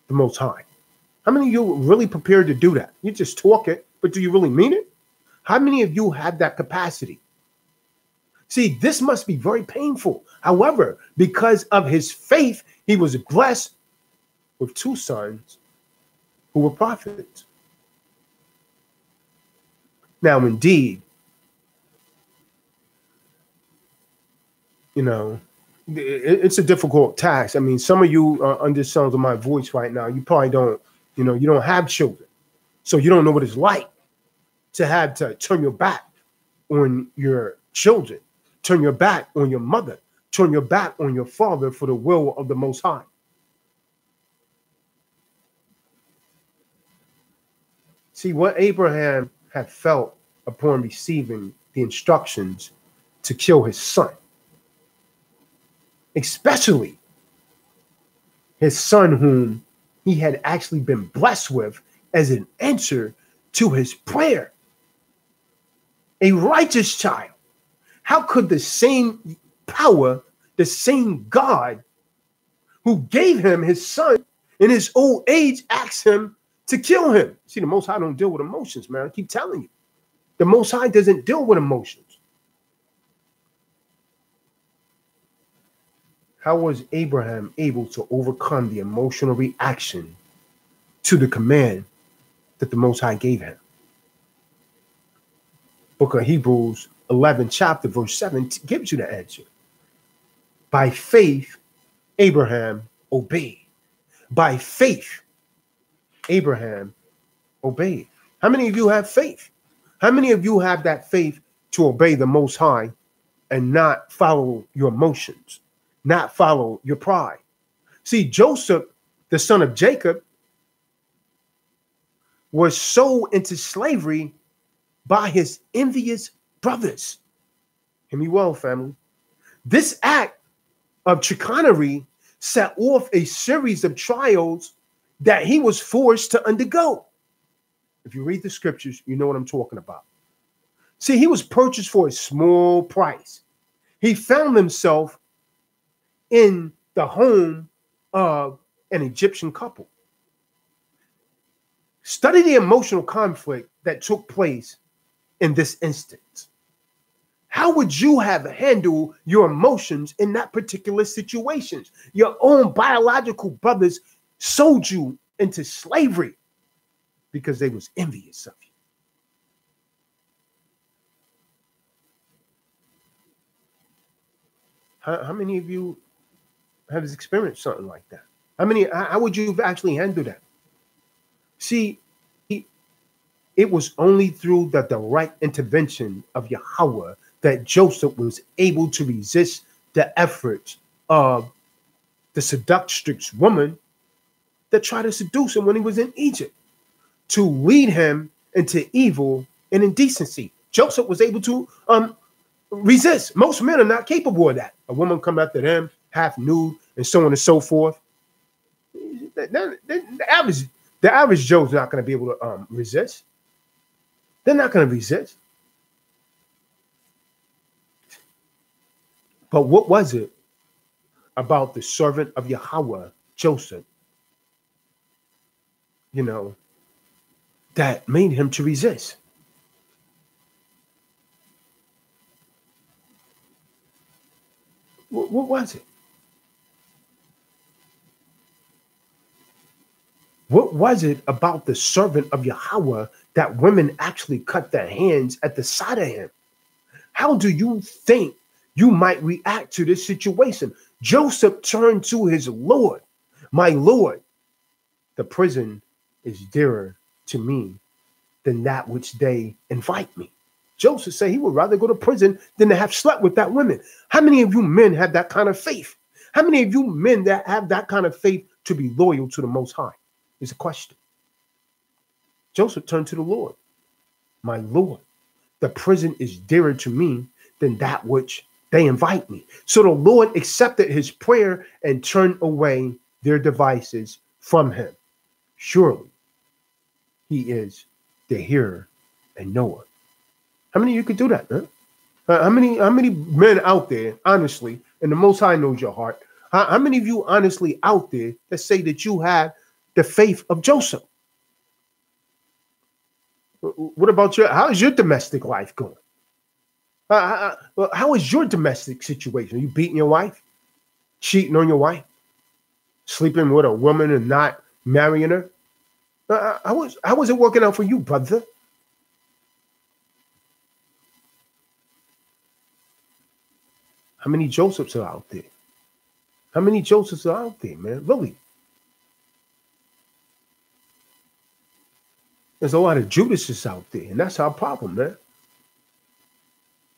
the Most High? How many of you are really prepared to do that? You just talk it, but do you really mean it? How many of you have that capacity? See, this must be very painful. However, because of his faith, he was blessed with 2 sons who were prophets. Now, indeed, it's a difficult task. I mean, some of you are under the sound of my voice right now. You probably don't, you don't have children. So you don't know what it's like to have to turn your back on your children, turn your back on your mother, turn your back on your father for the will of the Most High. See, what Abraham had felt upon receiving the instructions to kill his son, especially his son whom he had actually been blessed with as an answer to his prayer, a righteous child. How could the same power, the same God who gave him his son in his old age ask him to kill him? See, the Most High don't deal with emotions, man. I keep telling you. The Most High doesn't deal with emotions. How was Abraham able to overcome the emotional reaction to the command that the Most High gave him? Book of Hebrews 11, chapter verse 7 gives you the answer. By faith, Abraham obeyed. By faith, Abraham obeyed. How many of you have faith? How many of you have that faith to obey the Most High and not follow your emotions, not follow your pride? See, Joseph, the son of Jacob, was sold into slavery by his envious brothers. Hear me well, family. This act of chicanery set off a series of trials that he was forced to undergo. If you read the scriptures, you know what I'm talking about. See, he was purchased for a small price. He found himself in the home of an Egyptian couple. Study the emotional conflict that took place in this instance. How would you have handled your emotions in that particular situation? Your own biological brothers sold you into slavery because they was envious of you. How many of you have experienced something like that? How would you have actually handled that? See, it was only through the direct intervention of Yahweh that Joseph was able to resist the efforts of the seductress woman that tried to seduce him when he was in Egypt, to lead him into evil and indecency. Joseph was able to resist. Most men are not capable of that. A woman come after them, half nude, and so on and so forth. The average Joe's not going to be able to resist. They're not going to resist. But what was it about the servant of Yahweh, Joseph, that made him to resist? What was it? What was it about the servant of Yahweh that women actually cut their hands at the sight of him? How do you think you might react to this situation? Joseph turned to his Lord. My Lord, the prison is dearer to me than that which they invite me. Joseph said he would rather go to prison than to have slept with that woman. How many of you men have that kind of faith? How many of you men that have that kind of faith to be loyal to the Most High? Is a question. Joseph turned to the Lord. My Lord, the prison is dearer to me than that which they invite me. So the Lord accepted his prayer and turned away their devices from him. Surely he is the hearer and knower. How many of you could do that, huh? How many men out there, honestly, and the Most High knows your heart, how many of you honestly out there that say that you have the faith of Joseph? What about how is your domestic life going? How is your domestic situation? Are you beating your wife? Cheating on your wife? Sleeping with a woman and not marrying her? How was it working out for you, brother? How many Josephs are out there? How many Josephs are out there, man? Really? There's a lot of Judases out there, and that's our problem, man.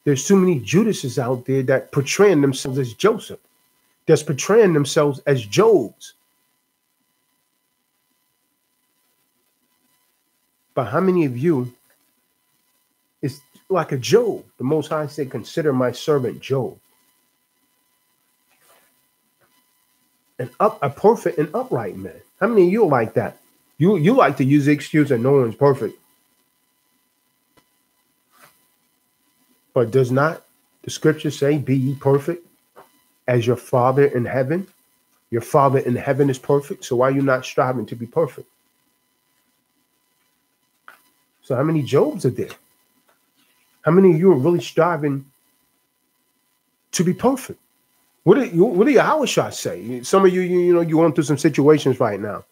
There's too many Judases out there that portraying themselves as Joseph, that's portraying themselves as Jobs. But how many of you is like a Job? The Most High said, consider my servant Job. A perfect and upright man. How many of you are like that? You like to use the excuse that no one's perfect. But does not the scripture say, be ye perfect as your Father in heaven? Your Father in heaven is perfect. So why are you not striving to be perfect? So how many Jobs are there? How many of you are really striving to be perfect? What do YHWH say? Some of you, you're going through some situations right now.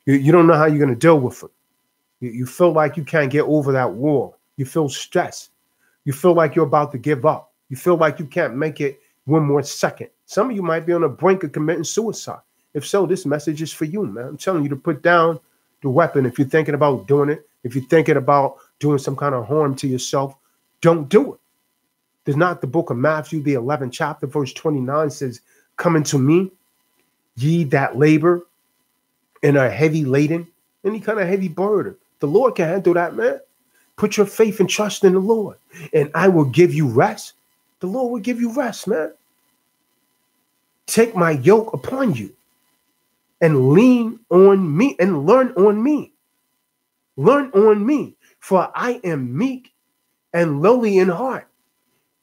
You don't know how you're going to deal with it. You feel like you can't get over that war. You feel stressed. You feel like you're about to give up. You feel like you can't make it one more second. Some of you might be on the brink of committing suicide. If so, this message is for you, man. I'm telling you to put down the weapon. If you're thinking about doing it, if you're thinking about doing some kind of harm to yourself, don't do it. There's not the book of Matthew, the 11th chapter, verse 29 says, come unto me, ye that labor and are heavy laden, any kind of heavy burden. The Lord can handle that, man. Put your faith and trust in the Lord, and I will give you rest. The Lord will give you rest, man. Take my yoke upon you and lean on me and learn on me. Learn on me, for I am meek and lowly in heart,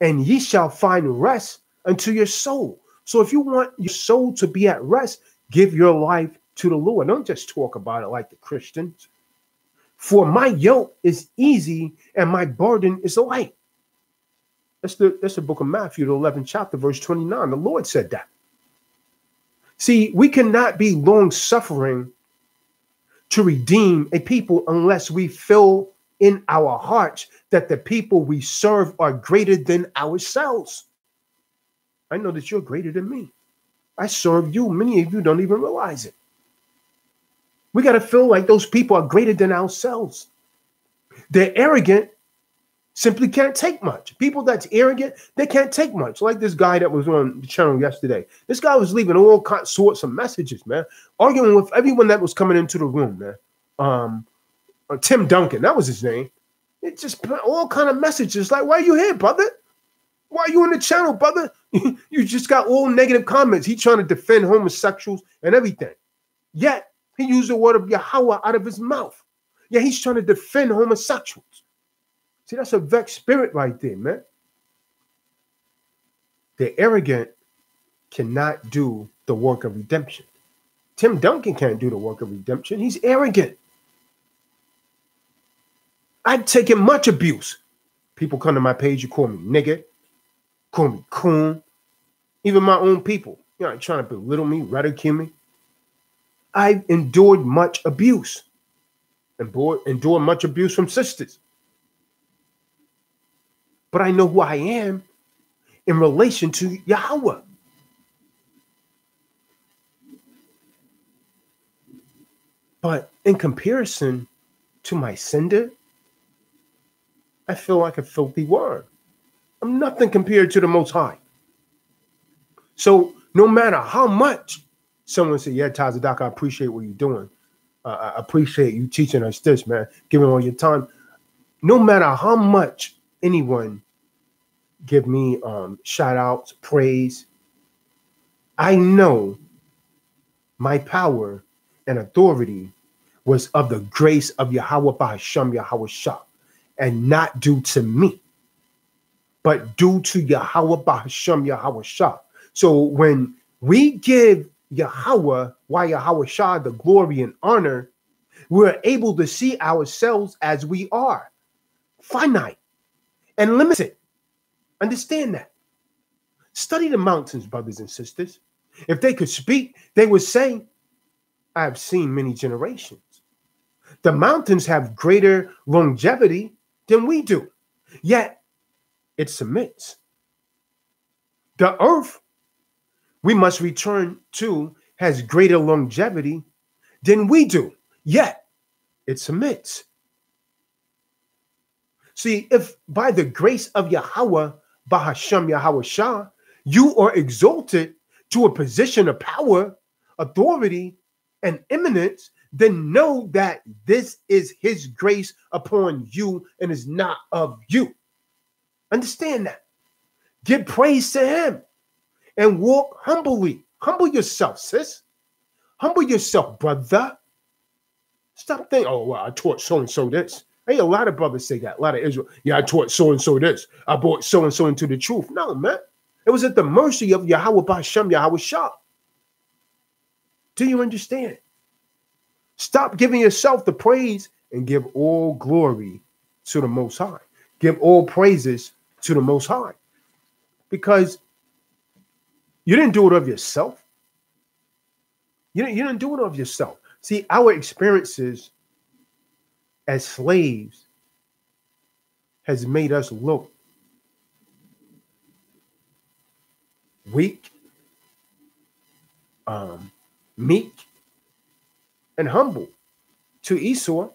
and ye shall find rest unto your soul. So if you want your soul to be at rest, give your life to the Lord. Don't just talk about it like the Christians. For my yoke is easy and my burden is light. That's the book of Matthew, the 11th chapter, verse 29. The Lord said that. See, we cannot be long suffering to redeem a people unless we feel in our hearts that the people we serve are greater than ourselves. I know that you're greater than me. I serve you. Many of you don't even realize it. We got to feel like those people are greater than ourselves. They're arrogant, simply can't take much. People that's arrogant, they can't take much. Like this guy that was on the channel yesterday. This guy was leaving all sorts of messages, man, arguing with everyone that was coming into the room, man. Tim Duncan, that was his name. It just put all kind of messages like, why are you here, brother? Why are you on the channel, brother? You just got all negative comments. He trying to defend homosexuals and everything. Yet, he used the word of Yahweh out of his mouth. Yeah, he's trying to defend homosexuals. See, that's a vexed spirit right there, man. The arrogant cannot do the work of redemption. Tim Duncan can't do the work of redemption. He's arrogant. I've taken much abuse. People come to my page, you call me nigger, call me coon. Even my own people, you know, trying to belittle me, ridicule me. I've endured much abuse. Endured much abuse from sisters. But I know who I am in relation to Yahweh. But in comparison to my sender, I feel like a filthy worm. I'm nothing compared to the Most High. So no matter how much someone say, yeah, Tazadaq, I appreciate what you're doing. I appreciate you teaching us this, man, giving all your time. No matter how much anyone give me shout outs, praise, I know my power and authority was of the grace of Yahweh Bahasham Yahweh Shah, and not due to me, but due to Yahweh Bahasham Yahweh Shah. So when we give Yahweh, Yahweh Shah, the glory and honor, we're able to see ourselves as we are, finite and limited. Understand that. Study the mountains, brothers and sisters. If they could speak, they would say, I have seen many generations. The mountains have greater longevity than we do, yet it submits. The earth we must return to has greater longevity than we do, yet it submits. See, if by the grace of Yahweh, Bahasham Yahweh Shah, you are exalted to a position of power, authority, and eminence, then know that this is his grace upon you and is not of you. Understand that. Give praise to him and walk humbly. Humble yourself, sis. Humble yourself, brother. Stop thinking, oh, well, I taught so-and-so this. Hey, a lot of brothers say that. A lot of Israel. Yeah, I taught so-and-so this. I brought so-and-so into the truth. No, man. It was at the mercy of Yahweh Ba'Shem Yahweh Shah. Do you understand? Stop giving yourself the praise and give all glory to the Most High. Give all praises to the Most High. Because you didn't do it of yourself. You didn't do it of yourself. See, our experiences as slaves has made us look weak, meek, and humble to Esau,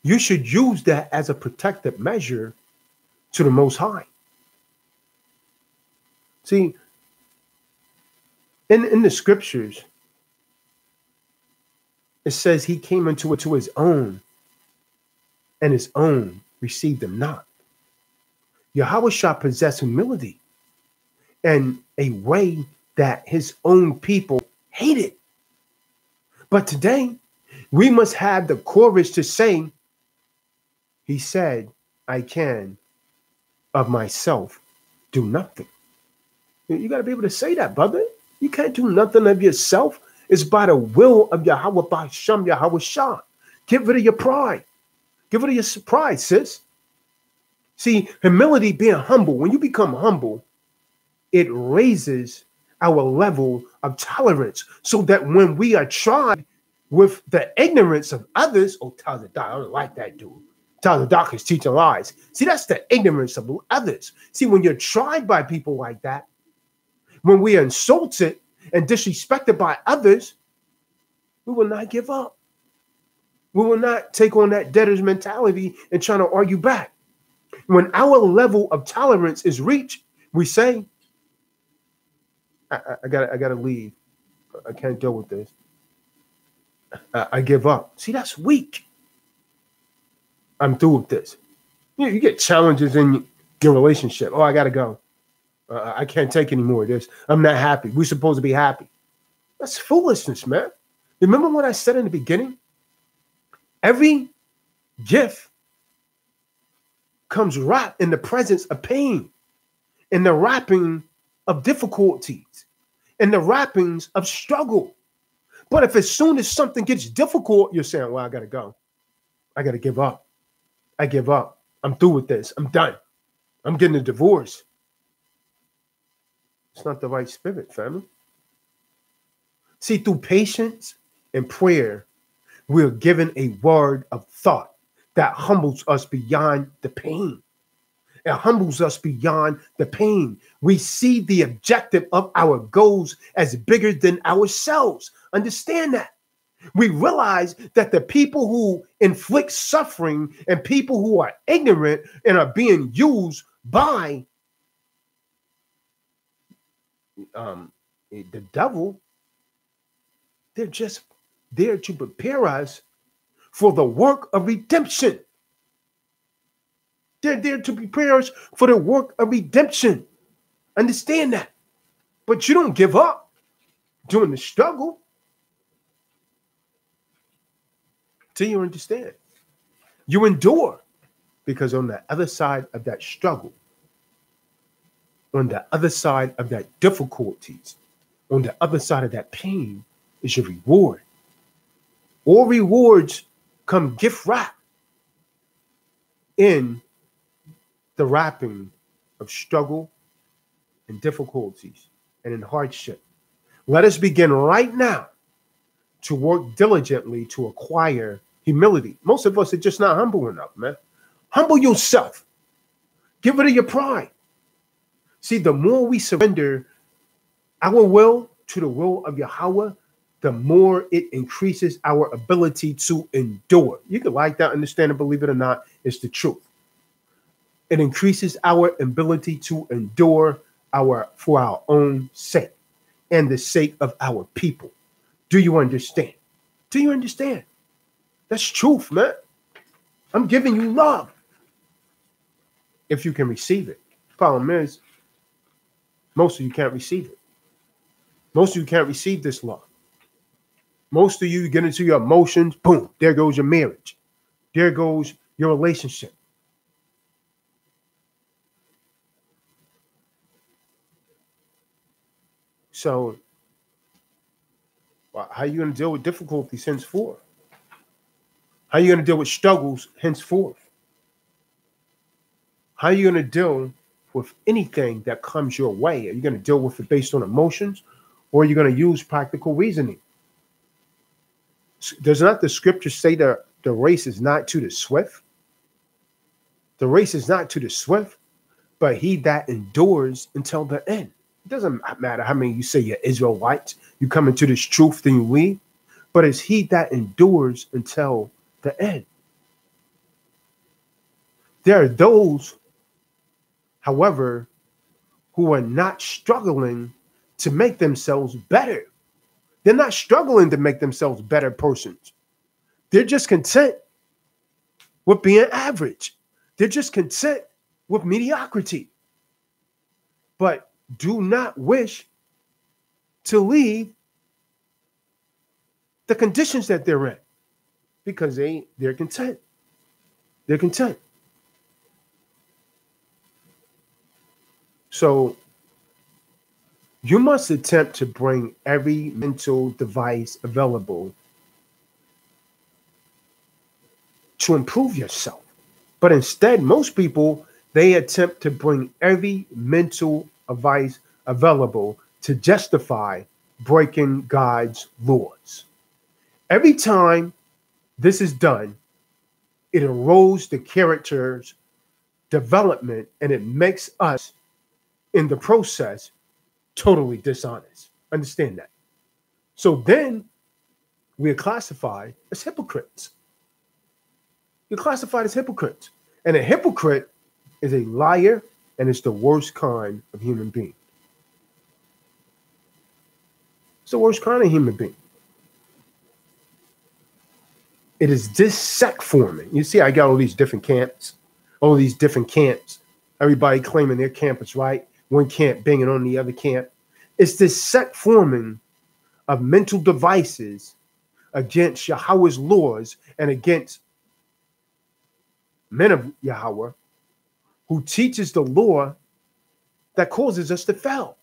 you should use that as a protective measure to the Most High. See, in the scriptures, it says he came into his own, and his own received him not. YHWH possessed humility in a way that his own people hated. But today, we must have the courage to say, he said, I can of myself do nothing. You got to be able to say that, brother. You can't do nothing of yourself. It's by the will of YHWH. Get rid of your pride. Get rid of your pride, sis. See, humility, being humble, when you become humble, it raises our level of tolerance so that when we are tried with the ignorance of others, oh, Tazadaq, I don't like that dude. Tazadaq is teaching lies. See, that's the ignorance of others. See, when you're tried by people like that, when we are insulted and disrespected by others, we will not give up. We will not take on that debtor's mentality and try to argue back. When our level of tolerance is reached, we say, I gotta leave. I can't deal with this. I give up. See, that's weak. I'm through with this. You get challenges in your relationship. Oh, I gotta go. I can't take any more of this. I'm not happy. We're supposed to be happy. That's foolishness, man. Remember what I said in the beginning? Every gift comes wrapped in the presence of pain, in the wrapping of difficulties, in the wrappings of struggle. But if as soon as something gets difficult, you're saying, well, I got to go. I got to give up. I give up. I'm through with this. I'm done. I'm getting a divorce. It's not the right spirit, family. See, through patience and prayer, we're given a word of thought that humbles us beyond the pain. It humbles us beyond the pain. We see the objective of our goals as bigger than ourselves. Understand that. We realize that the people who inflict suffering and people who are ignorant and are being used by the devil, they're just there to prepare us for the work of redemption. They're there to prepare us for the work of redemption. Understand that. But you don't give up during the struggle. Till you understand. You endure, because on the other side of that struggle, on the other side of that difficulties, on the other side of that pain is your reward. All rewards come gift wrapped in the wrapping of struggle and difficulties and in hardship. Let us begin right now to work diligently to acquire humility. Most of us are just not humble enough, man. Humble yourself. Get rid of your pride. See, the more we surrender our will to the will of Yahweh, the more it increases our ability to endure. You can like that, understand it, believe it or not, it's the truth. It increases our ability to endure for our own sake and the sake of our people. Do you understand? Do you understand? That's truth, man. I'm giving you love. If you can receive it. Problem is, most of you can't receive it. Most of you can't receive this love. Most of you get into your emotions, boom, there goes your marriage. There goes your relationship. So, how are you going to deal with difficulties henceforth? How are you going to deal with struggles henceforth? How are you going to deal with anything that comes your way? Are you going to deal with it based on emotions, or are you going to use practical reasoning? Does not the scripture say that the race is not to the swift? The race is not to the swift, but he that endures until the end. It doesn't matter how many you say you're Israelites. You come into this truth, then you leave. But it's he that endures until the end. There are those, however, who are not struggling to make themselves better. They're not struggling to make themselves better persons. They're just content with being average. They're just content with mediocrity, but do not wish to leave the conditions that they're in because they're content. They're content. So you must attempt to bring every mental device available to improve yourself. But instead, most people, they attempt to bring every mental device available to justify breaking God's laws. Every time this is done, it erodes the character's development and it makes us, in the process, totally dishonest. Understand that. So then we are classified as hypocrites. You're classified as hypocrites. And a hypocrite is a liar and it's the worst kind of human being. It's the worst kind of human being. It is this sect forming. You see, I got all these different camps, everybody claiming their camp is right, one camp banging on the other camp. It's this sect forming of mental devices against Yahweh's laws and against men of Yahweh who teaches the law that causes us to fail.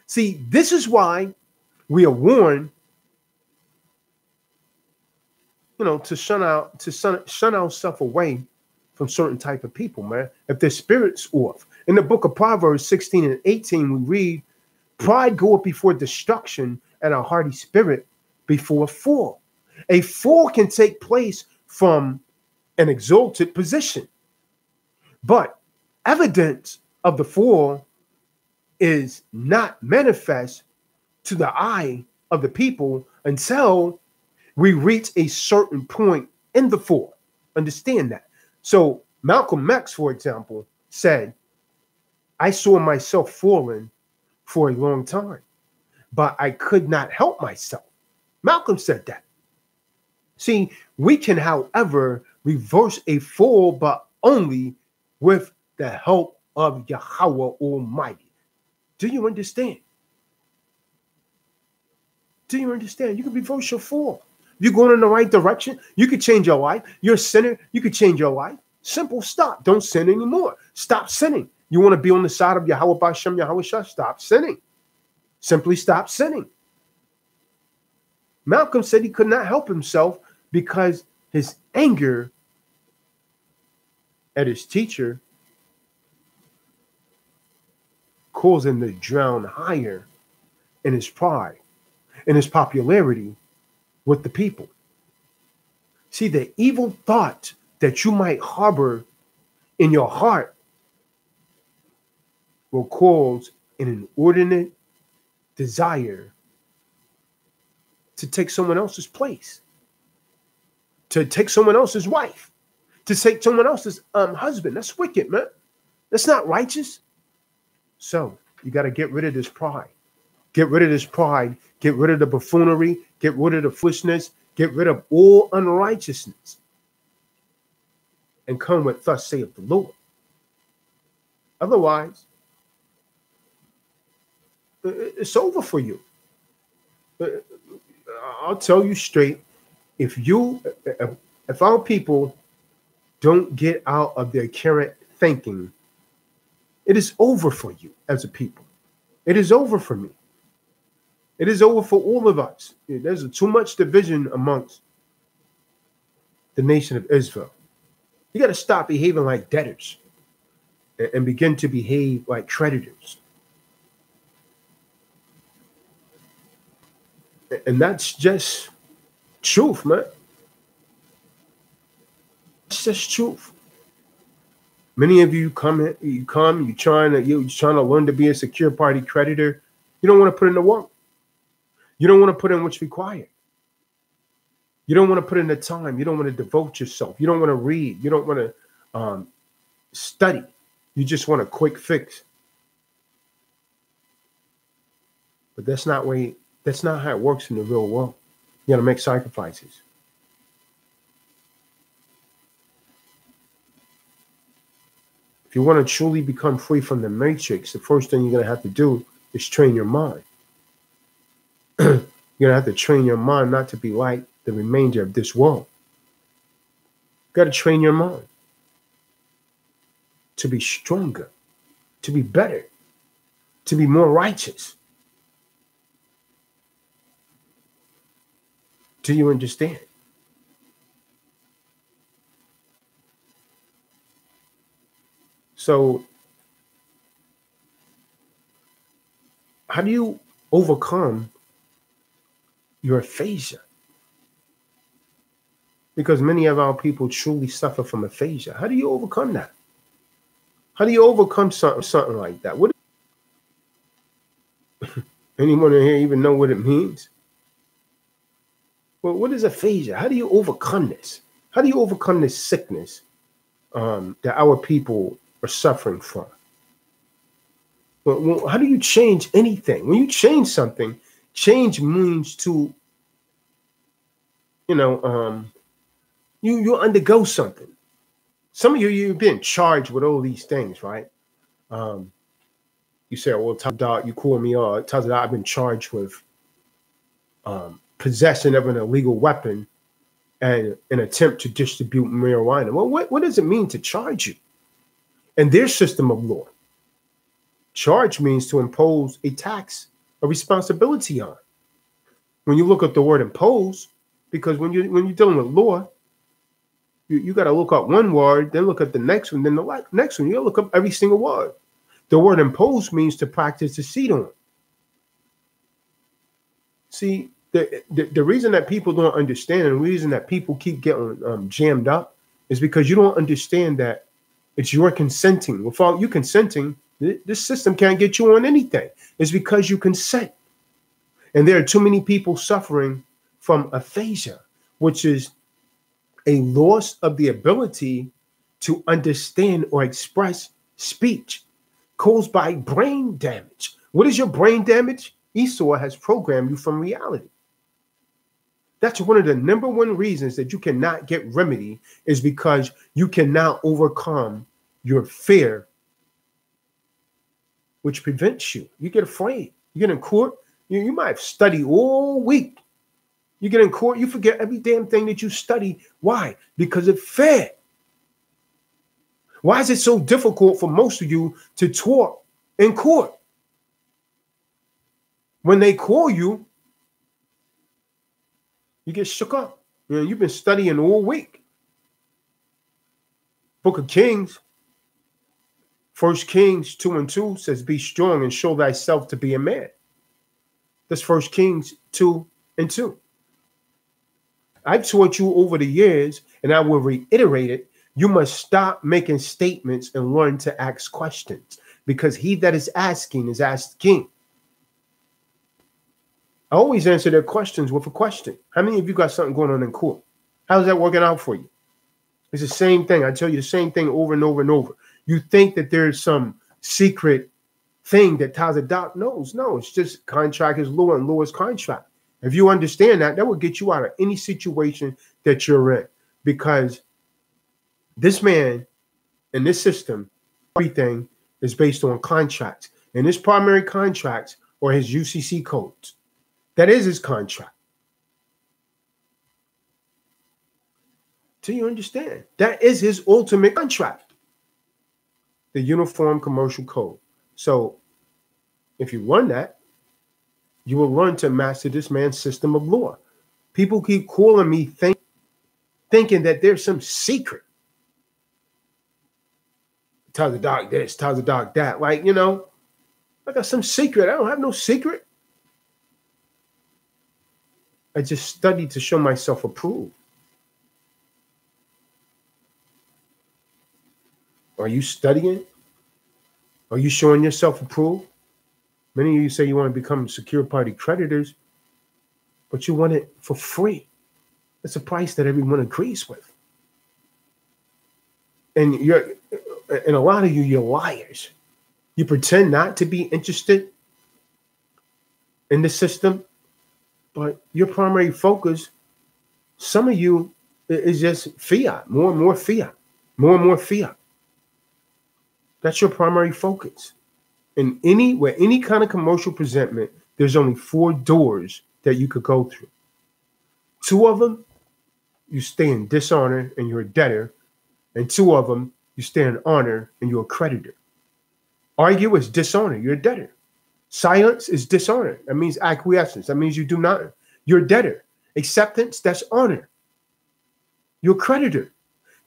See, this is why we are warned, to shun ourselves away from certain type of people, man. If their spirit's off. In the book of Proverbs 16 and 18, we read, pride goeth before destruction and a haughty spirit before a fall. A fall can take place from an exalted position, but evidence of the fall is not manifest to the eye of the people until we reach a certain point in the fall. Understand that. So Malcolm X, for example, said, I saw myself falling for a long time, but I could not help myself. Malcolm said that. See, we can, however, reverse a fall, but only with the help of Yahweh Almighty. Do you understand? Do you understand? You can reverse your fall. If you're going in the right direction, you can change your life. You're a sinner, you can change your life. Simple, stop. Don't sin anymore. Stop sinning. You want to be on the side of Yahweh Bashem Yahweh Shah? Stop sinning. Simply stop sinning. Malcolm said he could not help himself because his anger at his teacher caused him to drown higher in his pride, in his popularity with the people. See, the evil thought that you might harbor in your heart will cause an inordinate desire to take someone else's place, to take someone else's wife, to take someone else's husband. That's wicked, man. That's not righteous. So you got to get rid of this pride. Get rid of this pride. Get rid of the buffoonery. Get rid of the foolishness. Get rid of all unrighteousness. And come with thus saith the Lord. Otherwise, it's over for you. I'll tell you straight. If our people don't get out of their current thinking, it is over for you as a people. It is over for me. It is over for all of us. There's too much division amongst the nation of Israel. You got to stop behaving like debtors and begin to behave like creditors. And that's just truth, man. It's just truth. Many of you you're trying to learn to be a secure party creditor. You don't want to put in the work. You don't want to put in what's required. You don't want to put in the time. You don't want to devote yourself. You don't want to read. You don't want to study. You just want a quick fix. But that's not how it works in the real world. You got to make sacrifices. If you want to truly become free from the matrix, the first thing you're going to have to do is train your mind. You're going to have to train your mind not to be like the remainder of this world. You got to train your mind to be stronger, to be better, to be more righteous. Do you understand? So, how do you overcome your aphasia? Because many of our people truly suffer from aphasia. How do you overcome that? How do you overcome something like that? Anyone in here even know what it means? Well, what is aphasia? How do you overcome this? How do you overcome this sickness that our people are suffering from? Well, how do you change anything? When you change something, change means to, you undergo something. Some of you've been charged with all these things, right? You say, well, Tazadaq, you call me Tazadaq, I've been charged with possession of an illegal weapon and an attempt to distribute marijuana. Well, what does it mean to charge you? In their system of law, charge means to impose a tax, a responsibility on. When you look up the word impose, because when you're dealing with law, you got to look up one word, then look at the next one, then the next one. You got to look up every single word. The word impose means to practice deceit on. See, the reason that people don't understand, and the reason that people keep getting jammed up, is because you don't understand that it's your consenting. Without you consenting, this system can't get you on anything. It's because you consent. And there are too many people suffering from aphasia, which is a loss of the ability to understand or express speech caused by brain damage. What is your brain damage? Esau has programmed you from reality. That's one of the number one reasons that you cannot get remedy, is because you cannot overcome your fear, which prevents you. You get afraid. You get in court. You might have studied all week. You get in court, you forget every damn thing that you study. Why? Because of fear. Why is it so difficult for most of you to talk in court? When they call you, you get shook up. You've been studying all week. Book of Kings, 1 Kings 2:2 says, be strong and show thyself to be a man. That's 1 Kings 2:2. I've taught you over the years, and I will reiterate it. You must stop making statements and learn to ask questions, because he that is asking is asking. I always answer their questions with a question. How many of you got something going on in court? How's that working out for you? It's the same thing. I tell you the same thing over and over and over. You think that there's some secret thing that Tazadaq knows. No, it's just contract is law and law is contract. If you understand that, that will get you out of any situation that you're in. Because this man and this system, everything is based on contracts. And his primary contracts are his UCC codes. That is his contract. Do you understand? That is his ultimate contract. The Uniform Commercial Code. So if you learn that, you will learn to master this man's system of law. People keep calling me thinking that there's some secret. Tazadaq this, Tazadaq that. Like, I got some secret. I don't have no secret. I just studied to show myself approved. Are you studying? Are you showing yourself approved? Many of you say you want to become secure party creditors, but you want it for free. It's a price that everyone agrees with. And a lot of you're liars. You pretend not to be interested in the system, but your primary focus, some of you, is just fiat, more and more fiat, more and more fiat. That's your primary focus. And where any kind of commercial presentment, there's only 4 doors that you could go through. 2 of them, you stay in dishonor and you're a debtor. And 2 of them, you stay in honor and you're a creditor. Argue is dishonor, you're a debtor. Silence is dishonor. That means acquiescence. That means you do nothing. You're a debtor. Acceptance, that's honor. You're a creditor.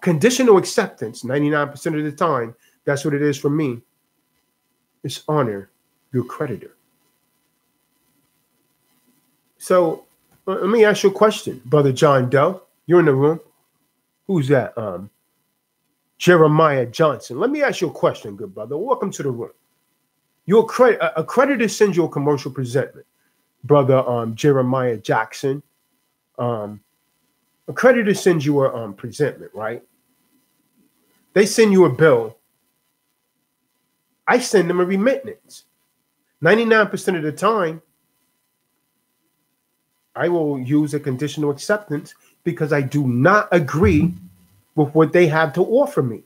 Conditional acceptance, 99% of the time, that's what it is for me. It's honor. You're a creditor. So let me ask you a question, Brother John Doe. You're in the room. Who's that? Jeremiah Johnson. Let me ask you a question, good brother. Welcome to the room. A creditor sends you a commercial presentment, Brother Jeremiah Jackson. A creditor sends you a presentment, right? They send you a bill. I send them a remittance. 99% of the time, I will use a conditional acceptance because I do not agree with what they have to offer me.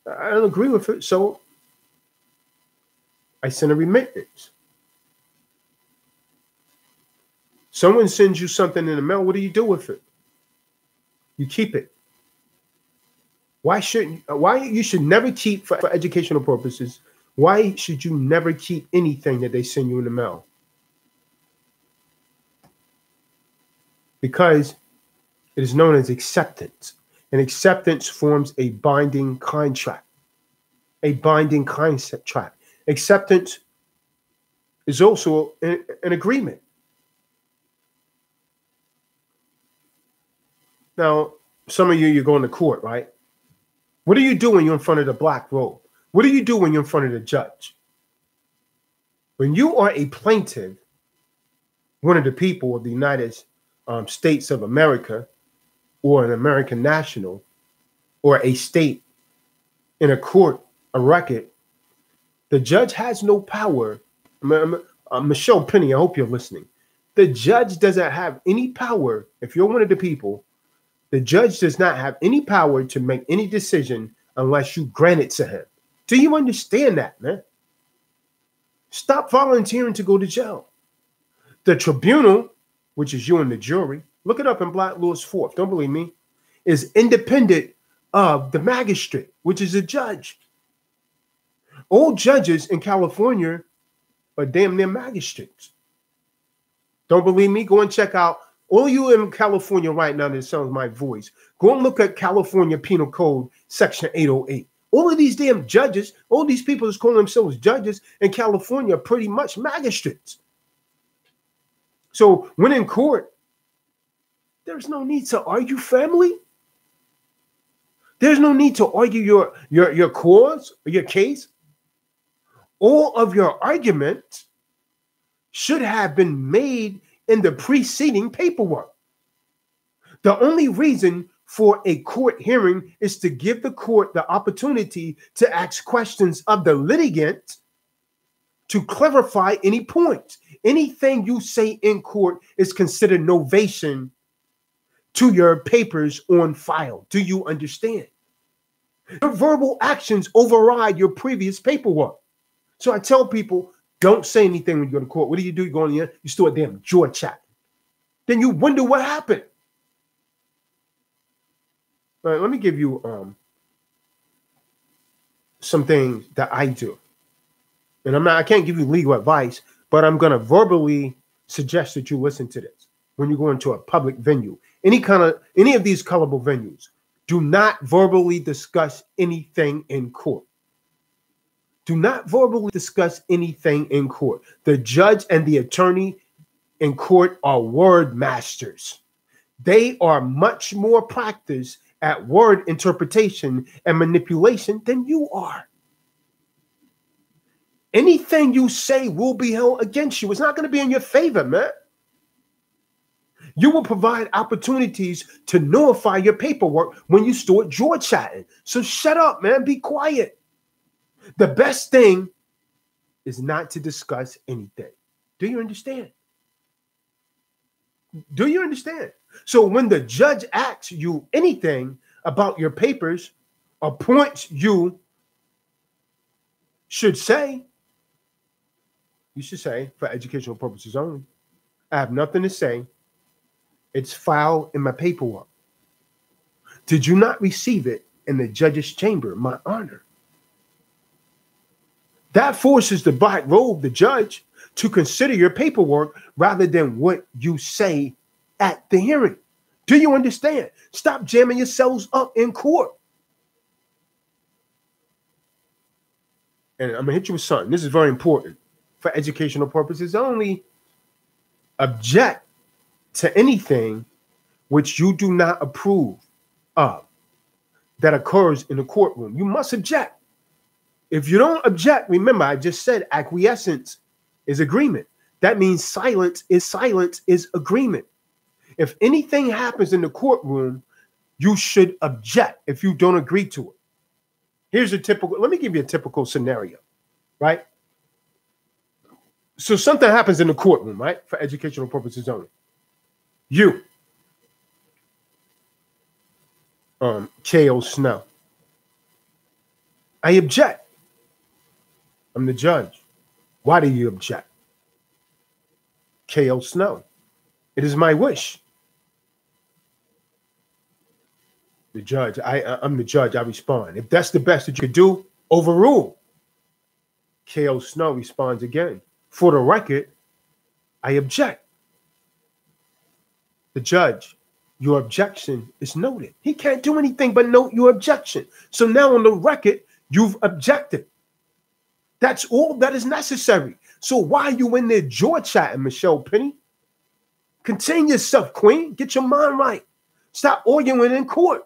I don't agree with it, so I send a remittance. Someone sends you something in the mail. What do you do with it? You keep it. Why you should never keep, for educational purposes, why should you never keep anything that they send you in the mail? Because it is known as acceptance. And acceptance forms a binding contract. A binding contract. Acceptance is also an agreement. Now, some of you're going to court, right? What do you do when you're in front of the black robe? What do you do when you're in front of the judge? When you are a plaintiff, one of the people of the United States of America, or an American national, or a state in a court, a record, the judge has no power. Michelle Penny, I hope you're listening. The judge doesn't have any power. If you're one of the people, the judge does not have any power to make any decision unless you grant it to him. Do you understand that, man? Stop volunteering to go to jail. The tribunal, which is you and the jury, look it up in Black Lewis 4th, don't believe me, is independent of the magistrate, which is a judge. All judges in California are damn near magistrates. Don't believe me? Go and check out. All you in California right now that sounds my voice, go and look at California Penal Code Section 808. All of these damn judges, all these people who call themselves judges in California are pretty much magistrates. So when in court, there's no need to argue, family. There's no need to argue your cause or your case. All of your arguments should have been made in the preceding paperwork. The only reason for a court hearing is to give the court the opportunity to ask questions of the litigant to clarify any points. Anything you say in court is considered novation to your papers on file. Do you understand? Your verbal actions override your previous paperwork. So I tell people, don't say anything when you go to court. What do? You go in there, you start damn jaw chatting. Then you wonder what happened. All right, let me give you some things that I do. And I can't give you legal advice, but I'm going to verbally suggest that you listen to this when you go into a public venue. Any of these colorable venues, do not verbally discuss anything in court. Do not verbally discuss anything in court. The judge and the attorney in court are word masters. They are much more practiced at word interpretation and manipulation than you are. Anything you say will be held against you. It's not going to be in your favor, man. You will provide opportunities to nullify your paperwork when you start jaw chatting. So shut up, man. Be quiet. The best thing is not to discuss anything. Do you understand? Do you understand? So when the judge asks you anything about your papers or points you should say, you should say, for educational purposes only, I have nothing to say. It's filed in my paperwork. Did you not receive it in the judge's chamber, my honor? That forces the black robe, the judge, to consider your paperwork rather than what you say at the hearing. Do you understand? Stop jamming yourselves up in court. And I'm going to hit you with something. This is very important for educational purposes only. Object to anything which you do not approve of that occurs in the courtroom. You must object. If you don't object, remember, I just said acquiescence is agreement. That means silence is agreement. If anything happens in the courtroom, you should object if you don't agree to it. Here's a typical, let me give you a typical scenario, right? So something happens in the courtroom, right? For educational purposes only. You, K.O. Snow. I object. I'm the judge. Why do you object? K.O. Snow. It is my wish. The judge, I'm the judge, I respond. If that's the best that you could do, overrule. K.O. Snow responds again. For the record, I object. The judge, your objection is noted. He can't do anything but note your objection. So now on the record, you've objected. That's all that is necessary. So why are you in there jaw chatting, Michelle Penny? Contain yourself, Queen. Get your mind right. Stop arguing in court.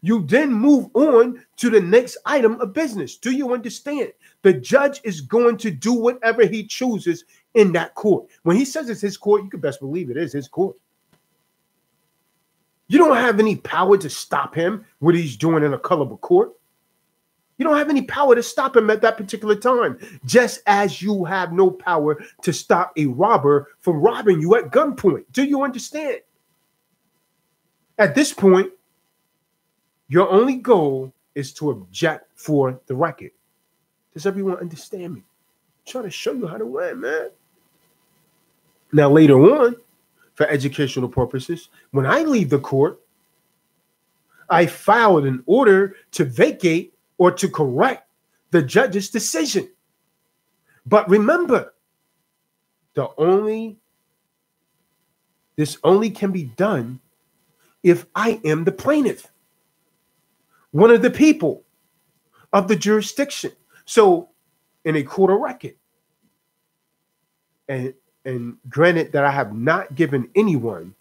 You then move on to the next item of business. Do you understand? The judge is going to do whatever he chooses in that court. When he says it's his court, you can best believe it is his court. You don't have any power to stop him, what he's doing in a colorable court. You don't have any power to stop him at that particular time, just as you have no power to stop a robber from robbing you at gunpoint. Do you understand? At this point, your only goal is to object for the record. Does everyone understand me? I'm trying to show you how to win, man. Now, later on, for educational purposes, when I leave the court, I filed an order to vacate or to correct the judge's decision. But remember, this only can be done if I am the plaintiff, one of the people of the jurisdiction. So in a court of record, and granted that I have not given anyone,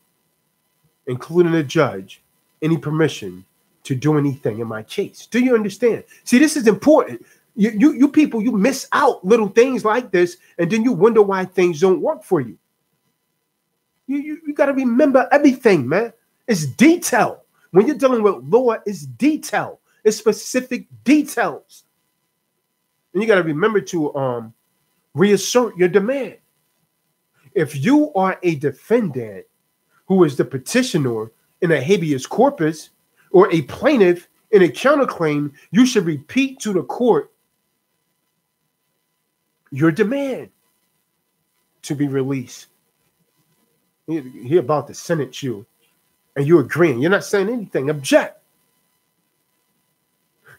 including the judge, any permission to do anything in my case. Do you understand? See, this is important. You people, you miss out little things like this, and then you wonder why things don't work for you. You got to remember everything, man. It's detail. When you're dealing with law, it's detail. It's specific details. And you got to remember to reassert your demand. If you are a defendant who is the petitioner in a habeas corpus or a plaintiff in a counterclaim, you should repeat to the court your demand to be released. He about to sentence you, and you're agreeing. You're not saying anything. Object.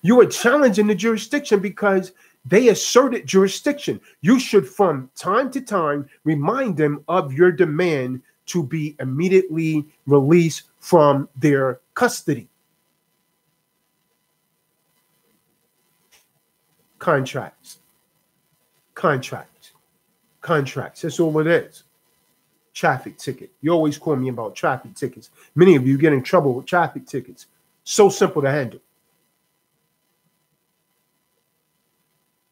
You are challenging the jurisdiction because they asserted jurisdiction. You should, from time to time, remind them of your demand to be immediately released from their custody. Contracts. That's all it is. traffic ticket. You always call me about traffic tickets. Many of you get in trouble with traffic tickets. So simple to handle.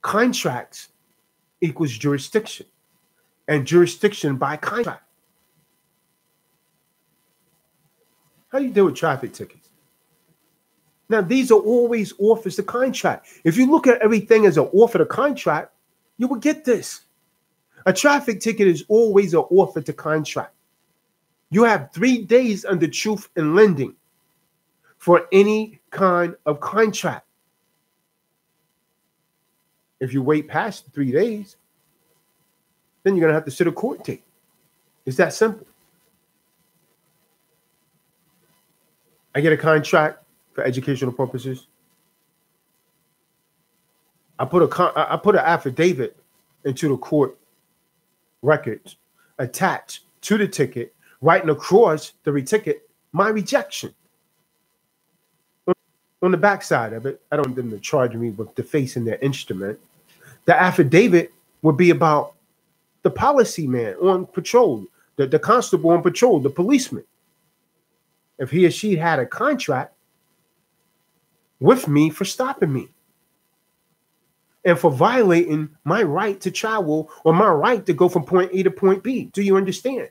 Contracts equals jurisdiction, and jurisdiction by contract. How do you deal with traffic tickets? Now, these are always offers to contract. If you look at everything as an offer to contract, you will get this. A traffic ticket is always an offer to contract. You have 3 days under truth in lending for any kind of contract. If you wait past 3 days, then you're going to have to sit a court date. It's that simple. I get a contract for educational purposes. I put an affidavit into the court records attached to the ticket, writing across the ticket my rejection. On the backside of it, I don't want them to charge me with defacing their instrument. The affidavit would be about the policy man on patrol, the constable on patrol, the policeman. If he or she had a contract with me for stopping me and for violating my right to travel or my right to go from point A to point B. Do you understand?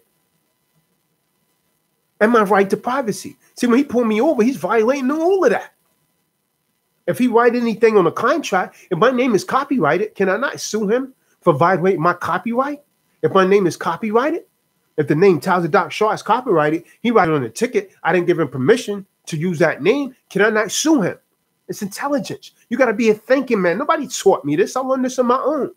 And my right to privacy. See, when he pulled me over, he's violating all of that. If he write anything on a contract, if my name is copyrighted, can I not sue him for violating my copyright? If my name is copyrighted, if the name Tazadaq Shaw is copyrighted, he write it on the ticket, I didn't give him permission to use that name, can I not sue him? It's intelligence. You got to be a thinking man. Nobody taught me this. I learned this on my own.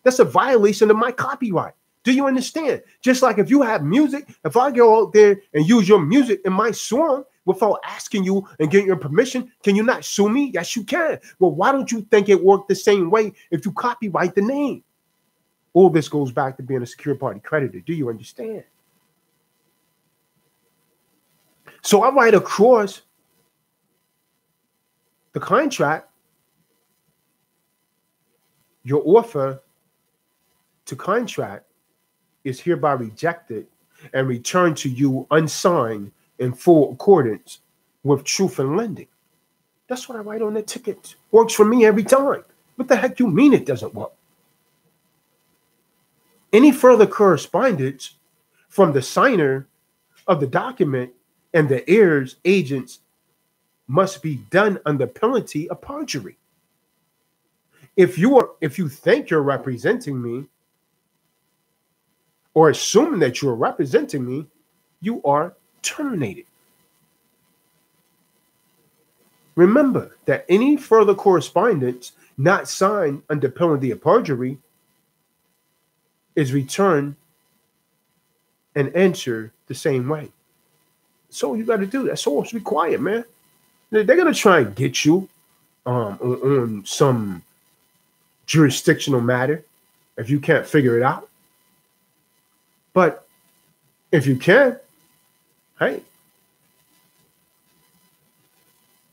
That's a violation of my copyright. Do you understand? Just like if you have music, if I go out there and use your music in my song without asking you and getting your permission, can you not sue me? Yes, you can. Well, why don't you think it worked the same way if you copyright the name? All this goes back to being a secure party creditor. Do you understand? So I write across the contract, your offer to contract is hereby rejected and returned to you unsigned in full accordance with truth in lending. That's what I write on the ticket. Works for me every time. What the heck you mean it doesn't work? Any further correspondence from the signer of the document and the heirs, agents, must be done under penalty of perjury. If you think you're representing me or assume that you're representing me, you are terminated. Remember that any further correspondence not signed under penalty of perjury is returned and answered the same way. That's all you got to do. That's all it's required, man. They're going to try and get you on some jurisdictional matter if you can't figure it out. But if you can, hey,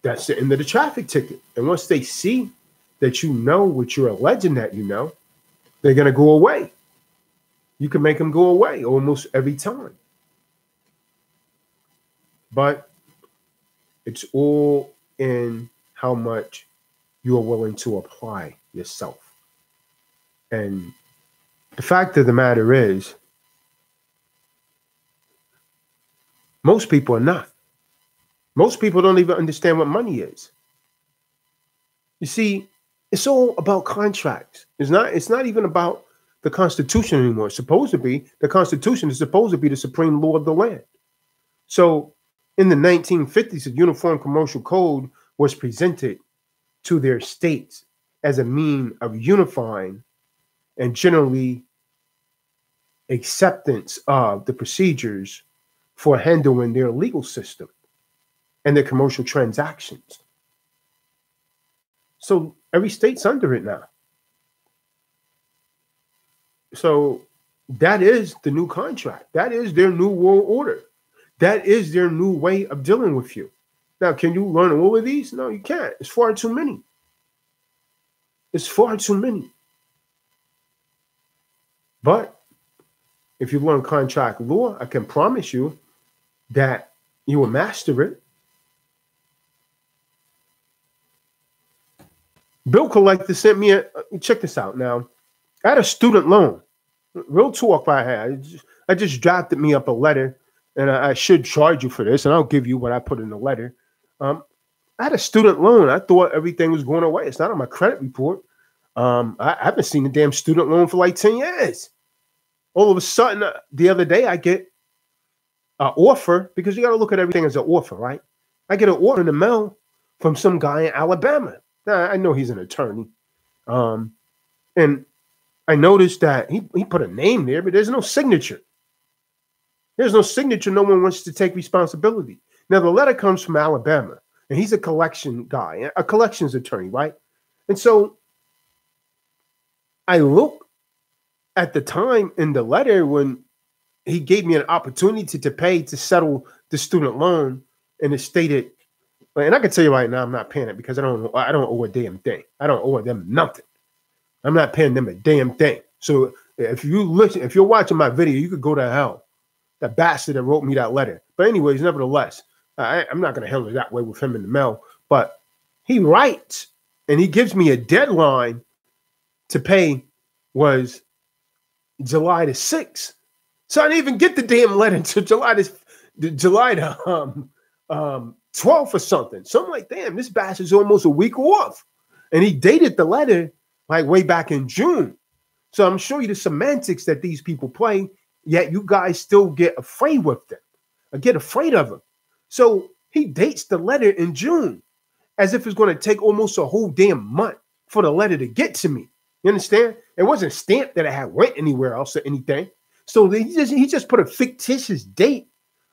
that's the end of the traffic ticket. And once they see that you know what you're alleging that you know, they're going to go away. You can make them go away almost every time. But it's all in how much you are willing to apply yourself. And the fact of the matter is, most people are not. Most people don't even understand what money is. You see, it's all about contracts. It's not even about the Constitution anymore. It's supposed to be. The Constitution is supposed to be the supreme law of the land. So in the 1950s, the Uniform Commercial Code was presented to their states as a mean of unifying and generally acceptance of the procedures for handling their legal system and their commercial transactions. So every state's under it now. So that is the new contract. That is their new world order. That is their new way of dealing with you. Now, can you learn all of these? No, you can't. It's far too many. It's far too many. But if you learn contract law, I can promise you that you will master it. Bill collector sent me check this out now. I had a student loan. Real talk I had. I just drafted me up a letter, and I should charge you for this, and I'll give you what I put in the letter. I had a student loan. I thought everything was going away. It's not on my credit report. I haven't seen the damn student loan for like 10 years. All of a sudden, the other day, I get an offer, because you got to look at everything as an offer, right? I get an offer in the mail from some guy in Alabama. Now, I know he's an attorney. And I noticed that he put a name there, but there's no signature. There's no signature. No one wants to take responsibility. Now, the letter comes from Alabama, and he's a collection guy, a collections attorney, right? And so I look at the time in the letter when he gave me an opportunity to pay to settle the student loan, and it stated, and I can tell you right now, I'm not paying it because I don't owe a damn thing. I don't owe them nothing. I'm not paying them a damn thing. So if you're watching my video, you could go to hell. That bastard that wrote me that letter. But anyways, nevertheless, I'm not going to handle it that way with him in the mail. But he writes, and he gives me a deadline to pay was July the 6th. So I didn't even get the damn letter until July the 12th or something. So I'm like, damn, this bastard's almost a week off. And he dated the letter like way back in June. So I'm showing you the semantics that these people play, yet you guys still get afraid with them. I get afraid of them. So he dates the letter in June as if it's going to take almost a whole damn month for the letter to get to me. You understand? It wasn't stamped that I had went anywhere else or anything. So he just put a fictitious date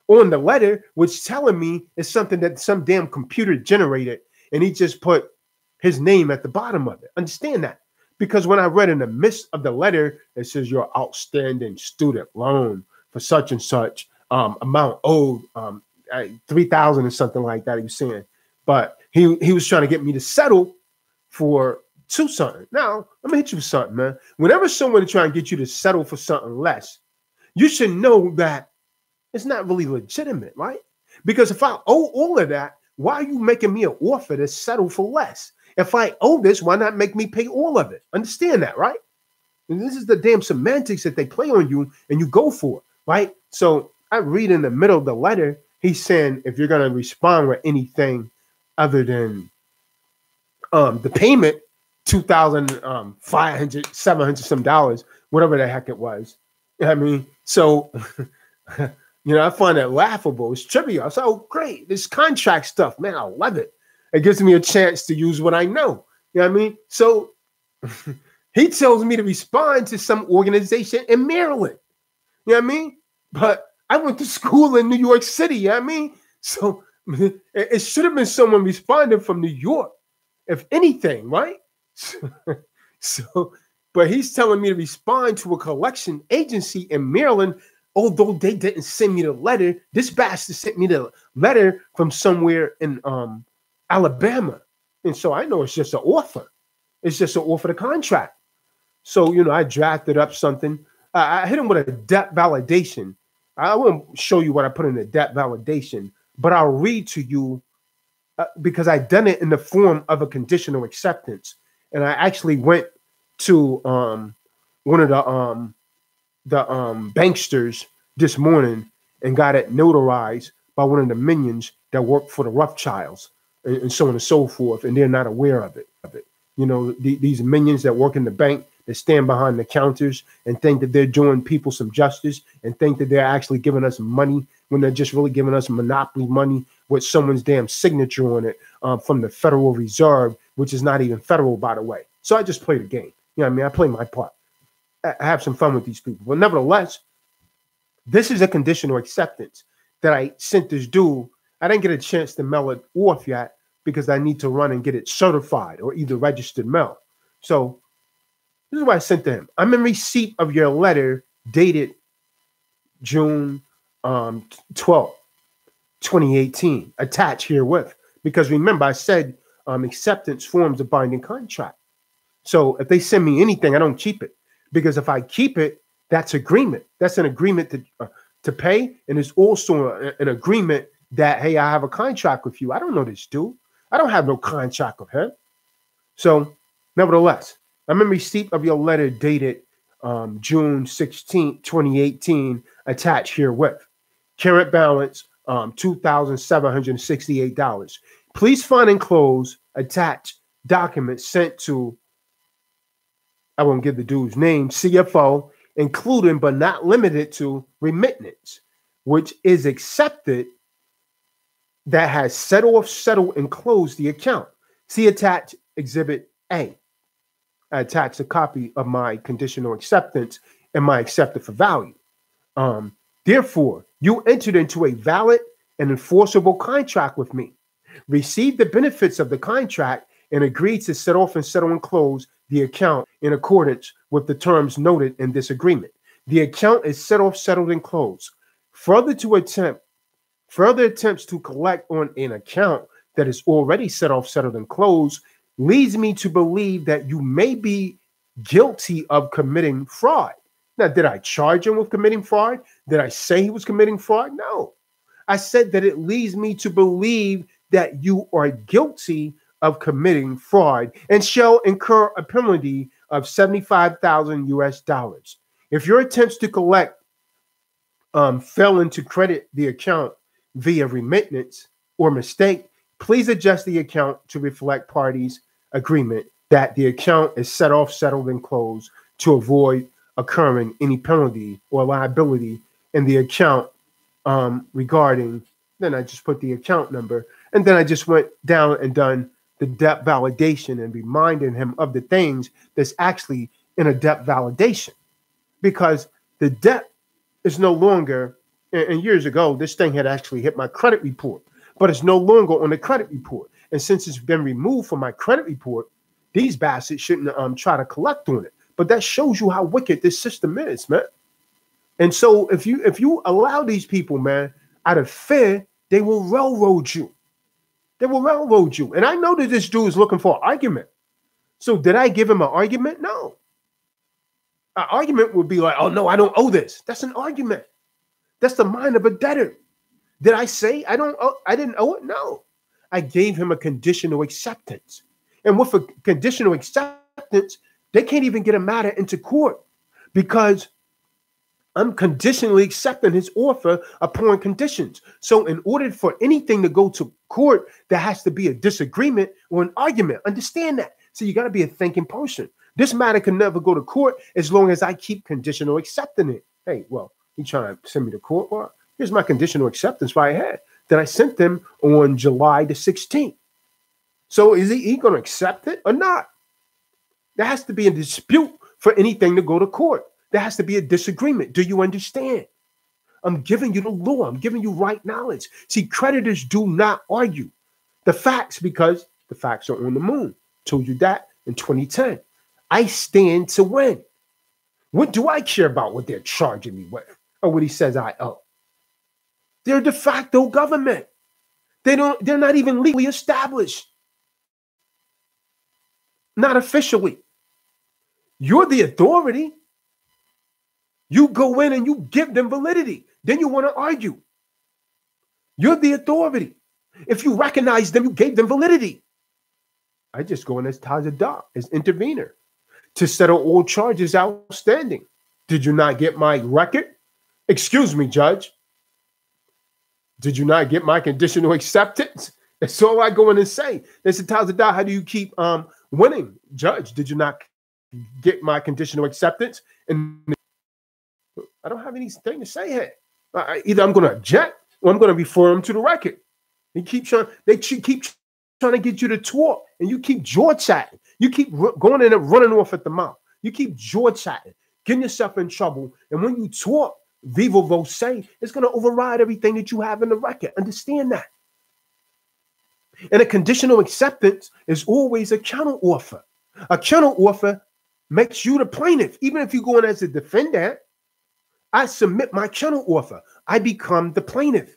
on the letter, which telling me is something that some damn computer generated, and he just put his name at the bottom of it. Understand that? Because when I read in the midst of the letter, it says your outstanding student loan for such and such amount owed, 3,000 or something like that. He was saying, but he was trying to get me to settle for something. Now, let me hit you with something, man. Whenever someone is trying to get you to settle for something less, you should know that it's not really legitimate, right? Because if I owe all of that, why are you making me an offer to settle for less? If I owe this, why not make me pay all of it? Understand that, right? And this is the damn semantics that they play on you, and you go for it, right? So I read in the middle of the letter, he's saying if you're going to respond with anything other than the payment, $2,500, $700 some dollars, whatever the heck it was. You know what I mean? So, I find that laughable. It's trivial. I say, oh, great. This contract stuff, man, I love it. It gives me a chance to use what I know. You know what I mean? So he tells me to respond to some organization in Maryland. You know what I mean? But I went to school in New York City. You know what I mean? So it should have been someone responding from New York, if anything, right? So, but he's telling me to respond to a collection agency in Maryland, although they didn't send me the letter. This bastard sent me the letter from somewhere in Alabama. And so I know it's just an offer. It's just an offer to contract. So, I drafted up something. I hit him with a debt validation. I won't show you what I put in the debt validation, but I'll read to you because I done it in the form of a conditional acceptance. And I actually went to one of the Banksters this morning and got it notarized by one of the minions that work for the Rothschilds and so on and so forth, and they're not aware of it. These minions that work in the bank, that stand behind the counters and think that they're doing people some justice and think that they're actually giving us money when they're just really giving us monopoly money with someone's damn signature on it from the Federal Reserve, which is not even federal, by the way. So I just play the game. You know what I mean? I play my part. I have some fun with these people. But nevertheless, this is a conditional acceptance that I sent this dude. I didn't get a chance to mail it off yet because I need to run and get it certified or either registered mail. So this is what I sent to him. I'm in receipt of your letter dated June 12th, 2018, attached herewith. Because remember, I said acceptance forms a binding contract. So if they send me anything, I don't keep it. Because if I keep it That's agreement. That's an agreement to pay. And it's also an agreement that, hey, I have a contract with you. I don't know this dude. I don't have no contract with him. So nevertheless, I'm in receipt of your letter dated June 16, 2018, attached herewith. Current balance, $2,768. Please find enclosed attached documents sent to, I won't give the dude's name, CFO, including but not limited to remittance, which is accepted, that has set off, settled, and closed the account. See attached Exhibit A. I attach a copy of my conditional acceptance and my accepted for value. Therefore, you entered into a valid and enforceable contract with me, received the benefits of the contract, and agreed to set off and settle and close the account in accordance with the terms noted in this agreement. The account is set off, settled, and closed. Further attempts to collect on an account that is already set off, settled, and closed leads me to believe that you may be guilty of committing fraud. Now, did I charge him with committing fraud? Did I say he was committing fraud? No. I said that it leads me to believe that you are guilty of committing fraud and shall incur a penalty of $75,000 US. If your attempts to collect fail into credit the account via remittance or mistake, please adjust the account to reflect parties' agreement that the account is set off, settled, and closed to avoid occurring any penalty or liability in the account regarding. Then I just put the account number, and then I just went down and done the debt validation and reminding him of the things that's actually in a debt validation, because the debt is no longer, and years ago, this thing had actually hit my credit report, but it's no longer on the credit report. And since it's been removed from my credit report, these bastards shouldn't try to collect on it. But that shows you how wicked this system is, man. And so if you allow these people, man, out of fear, they will railroad you. They will railroad you. And I know that this dude is looking for an argument. So did I give him an argument? No. An argument would be like, oh, no, I don't owe this. That's an argument. That's the mind of a debtor. Did I say I didn't owe it? No. I gave him a conditional acceptance. And with a conditional acceptance, they can't even get a matter into court because I'm conditionally accepting his offer upon conditions. So in order for anything to go to court, there has to be a disagreement or an argument. Understand that. So you got to be a thinking person. This matter can never go to court as long as I keep conditional accepting it. Hey, well, you trying to send me to court? Well, here's my conditional acceptance right here that I sent them on July the 16th. So is he going to accept it or not? There has to be a dispute for anything to go to court. There has to be a disagreement. Do you understand? I'm giving you the law. I'm giving you right knowledge. See, creditors do not argue the facts because the facts are on the moon. Told you that in 2010. I stand to win. What do I care about what they're charging me with or what he says I owe? They're de facto government. They're not even legally established. Not officially. You're the authority. You go in and you give them validity. Then you want to argue. You're the authority. If you recognize them, you gave them validity. I just go in as Tazadaq, as intervener, to settle all charges outstanding. Did you not get my record? Excuse me, Judge. Did you not get my conditional acceptance? That's all I go in and say. They said, Tazadaq, how do you keep winning? Judge, did you not get my conditional acceptance? And I don't have anything to say here. Either I'm going to object or I'm going to refer them to the record. They keep trying to get you to talk, and you keep jaw chatting. You keep going in and running off at the mouth. You keep jaw chatting, getting yourself in trouble. And when you talk, viva voce, it's going to override everything that you have in the record. Understand that. And a conditional acceptance is always a counter offer. A counter offer makes you the plaintiff. Even if you go in as a defendant, I submit my counter offer. I become the plaintiff.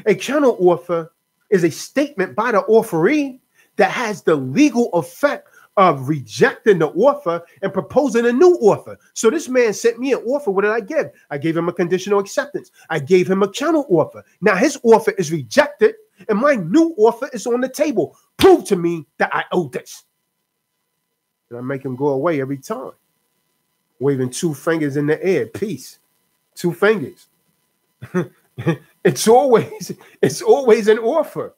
A counter offer is a statement by the offeree that has the legal effect of rejecting the offer and proposing a new offer. So this man sent me an offer. What did I give? I gave him a conditional acceptance. I gave him a counter offer. Now his offer is rejected and my new offer is on the table. Prove to me that I owe this. And I make him go away every time, waving 2 fingers in the air. Peace. 2 fingers. It's always an offer.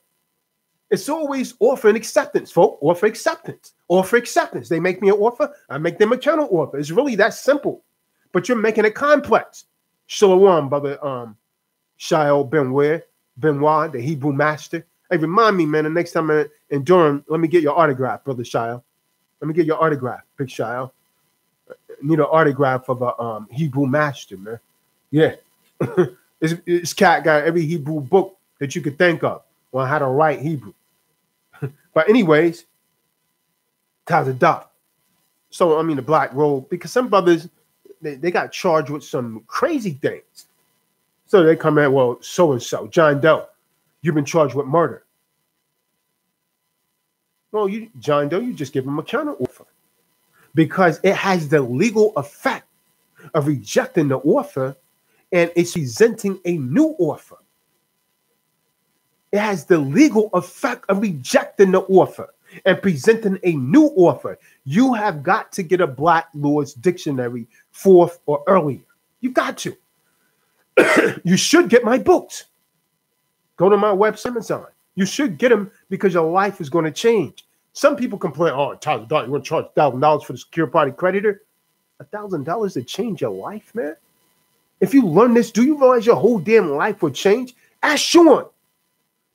It's always offer and acceptance, folks. Offer acceptance. Offer acceptance. They make me an offer. I make them a counter offer. It's really that simple. But you're making it complex. Shalom, brother. Shael Benoit, the Hebrew master. Hey, remind me, man, the next time I'm in Durham, let me get your autograph, brother Shael. Let me get your autograph, Big Shael. I need an autograph of a Hebrew master, man. Yeah. This cat got every Hebrew book that you could think of on how to write Hebrew. But anyways, Tazadaq. So, I mean, the black robe, because some brothers, they got charged with some crazy things. So they come in, well, so-and-so, John Doe, you've been charged with murder. Well, John Doe, you just give him a counter offer because it has the legal effect of rejecting the offer and it's presenting a new offer. It has the legal effect of rejecting the offer and presenting a new offer. You have got to get a Black Lord's Dictionary 4th or earlier. You got to. You should get my books. Go to my website, Amazon. You should get them because your life is going to change. Some people complain, oh, Tazadaq, you want to charge $1,000 for the secure party creditor? $1,000 to change your life, man? If you learn this, do you realize your whole damn life will change? Ask Sean.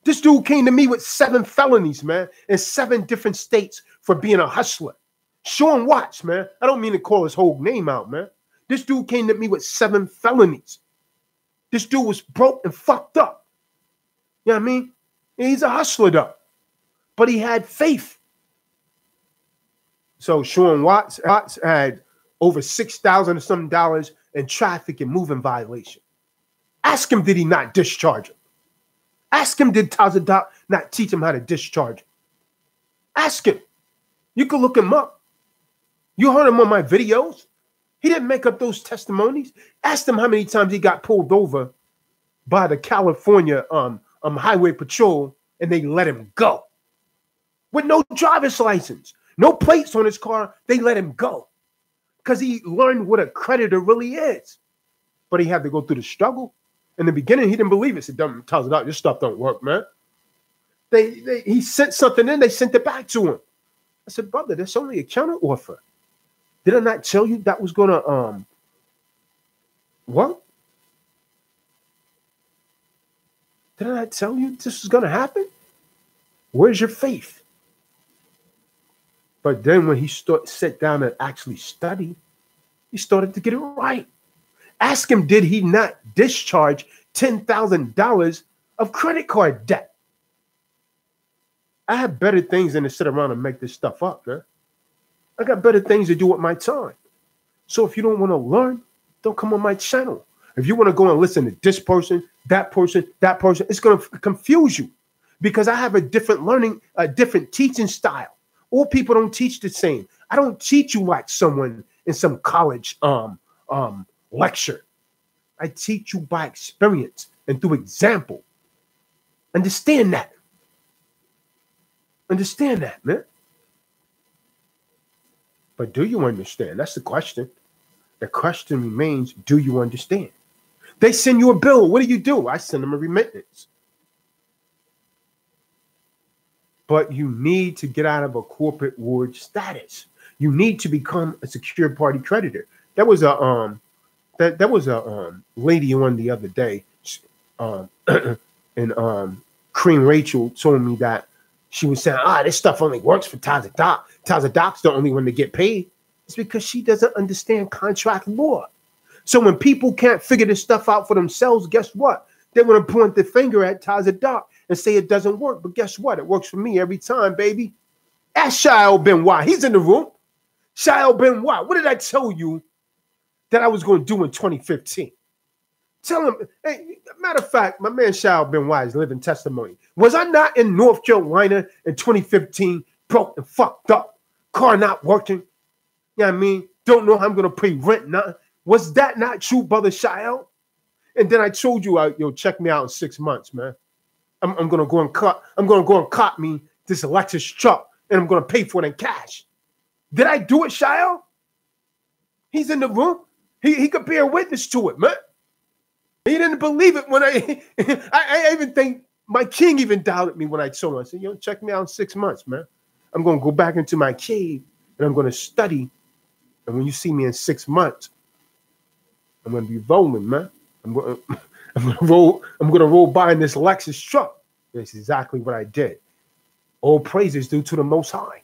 This dude came to me with 7 felonies, man, in 7 different states for being a hustler. Sean Watts, man. I don't mean to call his whole name out, man. This dude came to me with 7 felonies. This dude was broke and fucked up. You know what I mean? And he's a hustler, though. But he had faith. So Sean Watts had over $6,000 or some dollars in traffic and moving violation. Ask him, did he not discharge him? Ask him, did Tazadaq not teach him how to discharge him? Ask him. You can look him up. You heard him on my videos. He didn't make up those testimonies. Ask him how many times he got pulled over by the California Highway Patrol and they let him go. With no driver's license, no plates on his car, they let him go. Because he learned what a creditor really is. But he had to go through the struggle. In the beginning, he didn't believe it. He said, Tazadaq, this stuff don't work, man. He sent something in, they sent it back to him. I said, brother, that's only a counter offer. Did I not tell you that was going to, what? Did I not tell you this was going to happen? Where's your faith? But then when he sat down and actually study, he started to get it right. Ask him, did he not discharge $10,000 of credit card debt? I have better things than to sit around and make this stuff up, man. I got better things to do with my time. So if you don't want to learn, don't come on my channel. If you want to go and listen to this person, that person, it's going to confuse you because I have a different teaching style. All people don't teach the same. I don't teach you like someone in some college lecture. I teach you by experience and through example. Understand that. Understand that, man. But do you understand? That's the question. The question remains, do you understand? They send you a bill. What do? I send them a remittance. But you need to get out of a corporate ward status. You need to become a secure party creditor. That was a lady on the other day, and Cream Rachel told me that she was saying, this stuff only works for Tazadaq. Tazadaq's the only one to get paid. It's because she doesn't understand contract law. So when people can't figure this stuff out for themselves, guess what? They want to point the finger at Tazadaq and say it doesn't work. But guess what? It works for me every time, baby. Ask Shael Benoit. He's in the room. Shael Benoit. What did I tell you that I was going to do in 2015? Tell him. Hey, matter of fact, my man Shael Benoit is living testimony. Was I not in North Carolina in 2015, broke and fucked up, car not working. You know what I mean? Don't know how I'm gonna pay rent. Nothing. Was that not true, brother Shael? And then I told you, yo, check me out in 6 months, man. I'm gonna go and cop me this Lexus truck, and I'm gonna pay for it in cash. Did I do it, Shael? He's in the room. He could bear witness to it, man. He didn't believe it when I even think my king even doubted me when I told him. I said, yo, check me out in 6 months, man. I'm gonna go back into my cave and I'm gonna study. And when you see me in 6 months, I'm gonna be rolling, man. I'm gonna roll by in this Lexus truck. That's exactly what I did. All praises due to the Most High.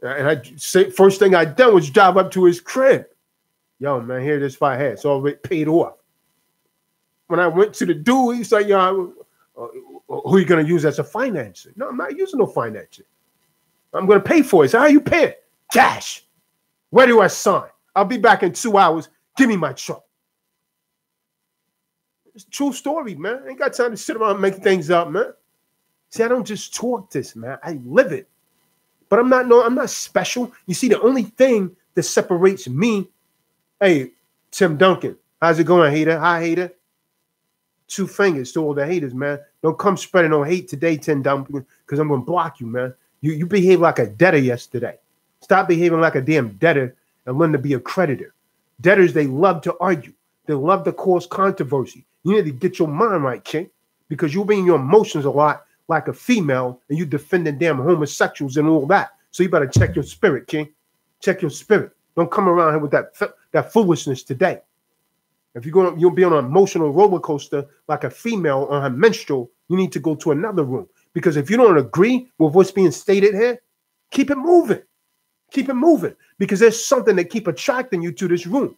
And I say first thing I done was drive up to his crib. Yo, man, here this fight had. It's already paid off. When I went to the dude, he's like, yo, who are you gonna use as a financer? No, I'm not using no financer. I'm gonna pay for it. So how you pay it? Cash. Where do I sign? I'll be back in 2 hours. Give me my truck. It's a true story, man. I ain't got time to sit around and make things up, man. See, I don't just talk this, man. I live it. But I'm not special. You see, the only thing that separates me, hey, Tim Duncan, how's it going, hater? Hi, hater. 2 fingers to all the haters, man. Don't come spreading no hate today, Tim Duncan, because I'm gonna block you, man. You behave like a debtor yesterday. Stop behaving like a damn debtor and learn to be a creditor. Debtors, they love to argue. They love to cause controversy. You need to get your mind right, King, because you'll be in your emotions a lot like a female and you defending damn homosexuals and all that. So you better check your spirit, King. Check your spirit. Don't come around here with that foolishness today. If you'll be on an emotional roller coaster like a female on her menstrual, you need to go to another room. Because if you don't agree with what's being stated here, keep it moving. Keep it moving. Because there's something that keep attracting you to this room.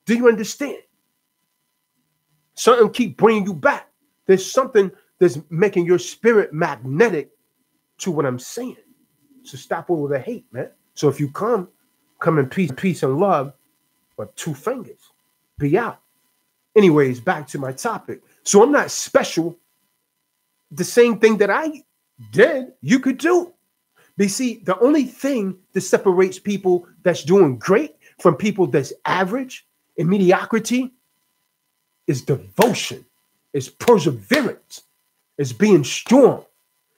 Do you understand? Something keep bringing you back. There's something that's making your spirit magnetic to what I'm saying. So stop all the hate, man. So if you come in peace and love, but 2 fingers. Be out. Anyways, back to my topic. So I'm not special. The same thing that I did, you could do. But you see, the only thing that separates people that's doing great from people that's average and mediocrity is devotion, is perseverance, is being strong,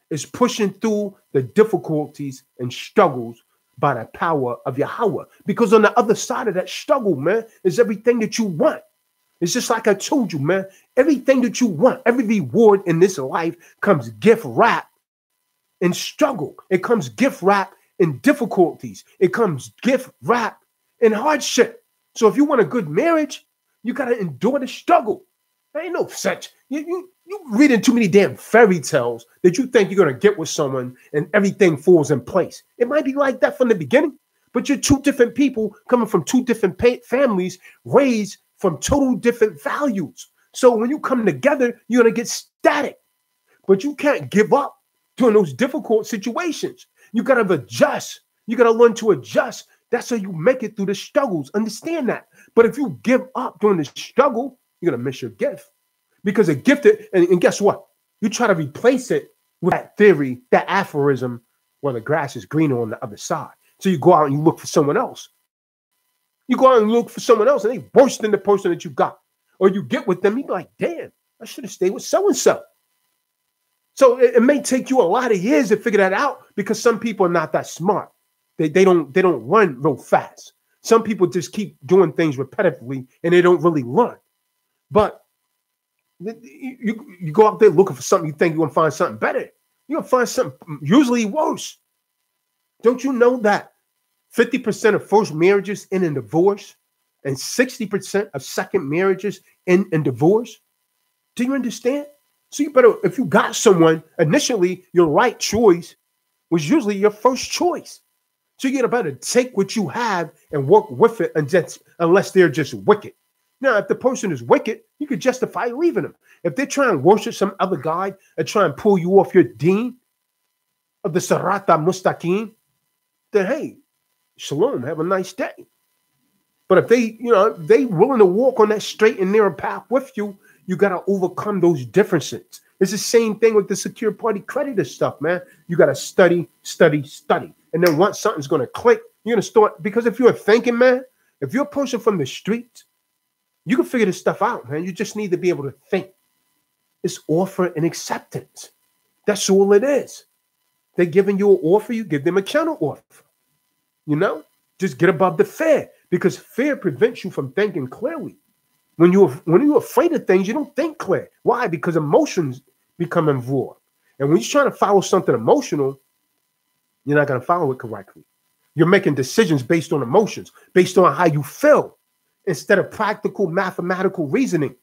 is pushing through the difficulties and struggles by the power of Yahweh. Because on the other side of that struggle, man, is everything that you want. It's just like I told you, man, everything that you want, every reward in this life comes gift wrapped in struggle. It comes gift wrapped in difficulties. It comes gift wrapped in hardship. So if you want a good marriage, you got to endure the struggle. There ain't no such. You reading too many damn fairy tales that you think you're going to get with someone and everything falls in place. It might be like that from the beginning, but you're 2 different people coming from 2 different families, raised from total different values. So when you come together, you're going to get static, but you can't give up during those difficult situations. You got to adjust. You got to learn to adjust. That's how you make it through the struggles. Understand that. But if you give up during the struggle, you're going to miss your gift. Because a gifted, and guess what? You try to replace it with that theory, that aphorism, where the grass is greener on the other side. So you go out and you look for someone else. You go out and look for someone else, and they worse than the person that you got. Or you get with them, you be like, damn, I should have stayed with so-and-so. So it may take you a lot of years to figure that out because some people are not that smart. They don't run real fast. Some people just keep doing things repetitively and they don't really learn. But you go out there looking for something, you think you're going to find something better. You're going to find something usually worse. Don't you know that 50% of first marriages end in divorce and 60% of second marriages end in divorce? Do you understand? So you better, if you got someone, initially your right choice was usually your first choice. So you better take what you have and work with it unless they're just wicked. Now, if the person is wicked, you could justify leaving them. If they're trying to worship some other guy and try and pull you off your deen of the Sarata Mustaqim, then hey, shalom, have a nice day. But if they willing to walk on that straight and narrow path with you, you got to overcome those differences. It's the same thing with the secure party creditor stuff, man. You got to study, study, study. And then once something's going to click, you're going to start, because if you're a thinking man, if you're a person from the streets, you can figure this stuff out, man. You just need to be able to think. It's offer and acceptance. That's all it is. They're giving you an offer, you give them a counter offer. You know, just get above the fear, because fear prevents you from thinking clearly. When you're afraid of things, you don't think clear. Why? Because emotions become involved. And when you're trying to follow something emotional, you're not going to follow it correctly. You're making decisions based on emotions, based on how you feel, instead of practical mathematical reasoning.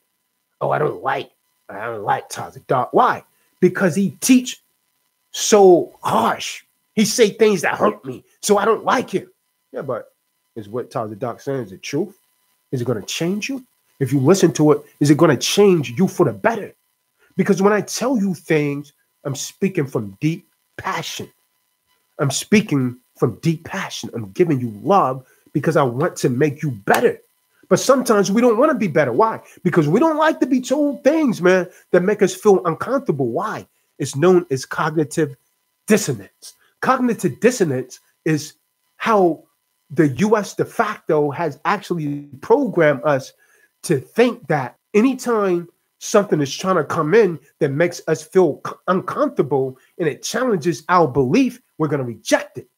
Oh, I don't like Tazadaq. Why? Because he teach so harsh. He say things that hurt me, so I don't like him. Yeah, but is what Tazadaq saying is the truth? Is it going to change you? If you listen to it, is it going to change you for the better? Because when I tell you things, I'm speaking from deep passion. I'm speaking from deep passion. I'm giving you love because I want to make you better. But sometimes we don't want to be better. Why? Because we don't like to be told things, man, that make us feel uncomfortable. Why? It's known as cognitive dissonance. Cognitive dissonance is how the U.S. de facto has actually programmed us to think that anytime something is trying to come in that makes us feel uncomfortable and it challenges our belief, we're going to reject it.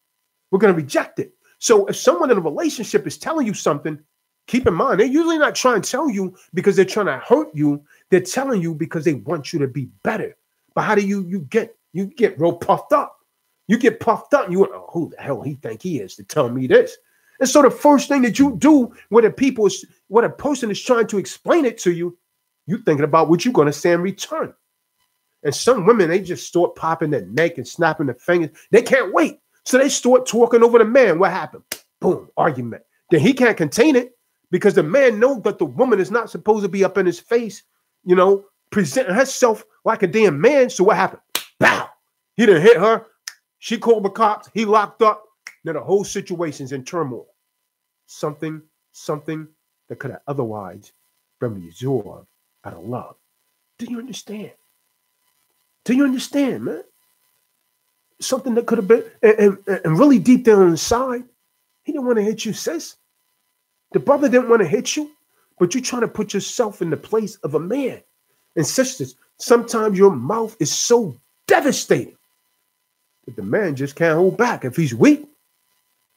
We're going to reject it. So if someone in a relationship is telling you something, keep in mind, they're usually not trying to tell you because they're trying to hurt you. They're telling you because they want you to be better. But how do you get real puffed up? You get puffed up and you want, oh, who the hell he think he is to tell me this? And so the first thing that you do when a person is trying to explain it to you, you're thinking about what you're going to say in return. And some women, they just start popping their neck and snapping their fingers. They can't wait. So they start talking over the man. What happened? Boom, argument. Then he can't contain it because the man knows that the woman is not supposed to be up in his face, you know, presenting herself like a damn man. So what happened? Bow. He done hit her. She called the cops. He locked up. Now the whole situation's in turmoil. Something that could have otherwise been resolved out of love. Do you understand? Do you understand, man? Something that could have been, and really deep down inside, he didn't want to hit you, sis. The brother didn't want to hit you, but you're trying to put yourself in the place of a man. And sisters, sometimes your mouth is so devastating that the man just can't hold back if he's weak.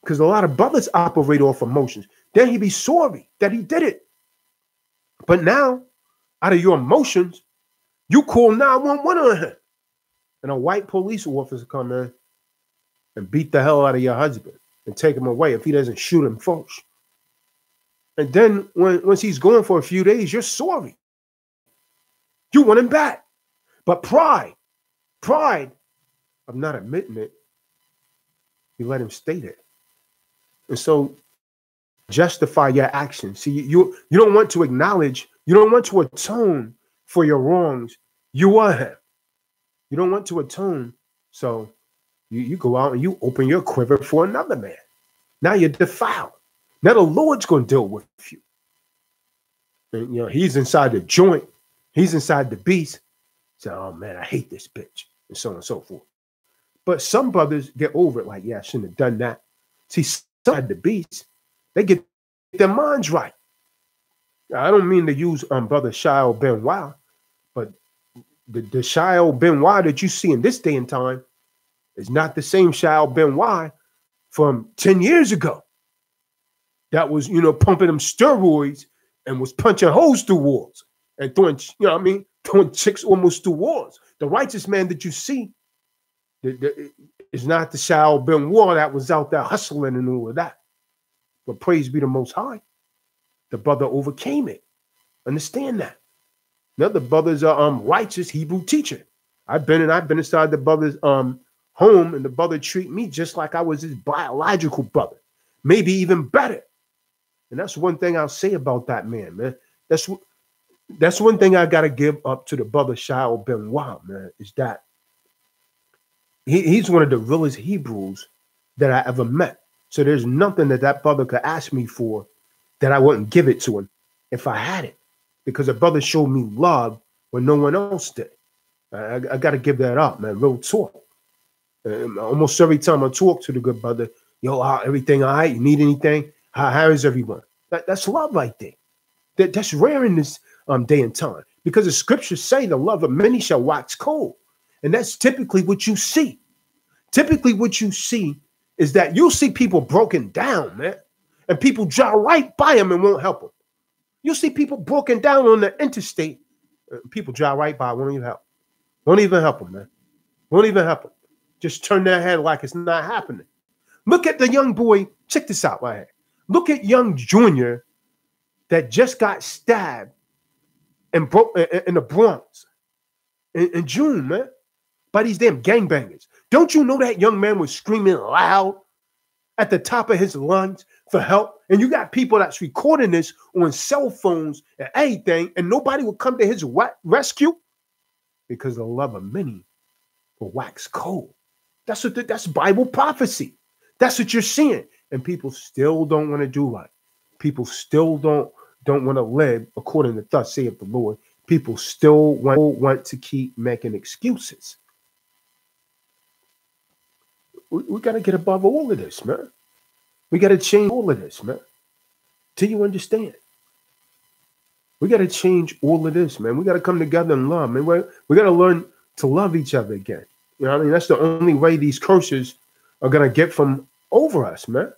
Because a lot of brothers operate off emotions. Then he'd be sorry that he did it. But now, out of your emotions, you call 911 on him. And a white police officer come in and beat the hell out of your husband and take him away if he doesn't shoot him first. And then once he's gone for a few days, you're sorry. You want him back. But pride of not admitting it, you let him stay there. And so justify your actions. See, you don't want to acknowledge, you don't want to atone for your wrongs. You are him. You don't want to atone. So you go out and you open your quiver for another man. Now you're defiled. Now the Lord's going to deal with you. And, you know, he's inside the joint. He's inside the beast. So, oh man, I hate this bitch. And so on and so forth. But some brothers get over it like, yeah, I shouldn't have done that. See, inside the beast, they get their minds right. I don't mean to use brother Shia Ben Wa, but the Shia Ben Wa that you see in this day and time is not the same Shia Ben Wa from 10 years ago. That was, you know, pumping them steroids and was punching holes through walls and throwing, you know what I mean, throwing chicks almost through walls. The righteous man that you see is not the Shia Ben Wa that was out there hustling and all of that. But praise be the Most High. The brother overcame it. Understand that. Now the brothers are righteous Hebrew teacher. I've been inside the brother's home, and the brother treat me just like I was his biological brother, maybe even better. And that's one thing I'll say about that man. That's one thing I gotta give up to the brother Shia Ben Wa, man, is that he's one of the realest Hebrews that I ever met. So there's nothing that brother could ask me for that I wouldn't give it to him if I had it, because the brother showed me love when no one else did. I got to give that up, man. Real talk. Almost every time I talk to the good brother, yo, everything all right? You need anything? How is everyone? That's love right there. That's rare in this day and time, because the scriptures say the love of many shall wax cold. And that's typically what you see. Typically what you see is that you'll see people broken down, man, and people drive right by them and won't help them. You'll see people broken down on the interstate. People drive right by, won't even help. Won't even help them, man. Won't even help them. Just turn their head like it's not happening. Look at the young boy. Check this out right here. Look at young Junior that just got stabbed and broke in the Bronx in June, man, by these damn gangbangers. Don't you know that young man was screaming loud at the top of his lungs for help? And you got people that's recording this on cell phones and everything, and nobody will come to his rescue because the love of many will wax cold. That's Bible prophecy. That's what you're seeing. And people still don't want to do right. People still don't want to live according to thus saith the Lord. People still want to keep making excuses. We got to get above all of this, man. We got to change all of this, man. Do you understand? We got to change all of this, man. We got to come together and love, man. We got to learn to love each other again. You know what I mean? That's the only way these curses are going to get from over us, man.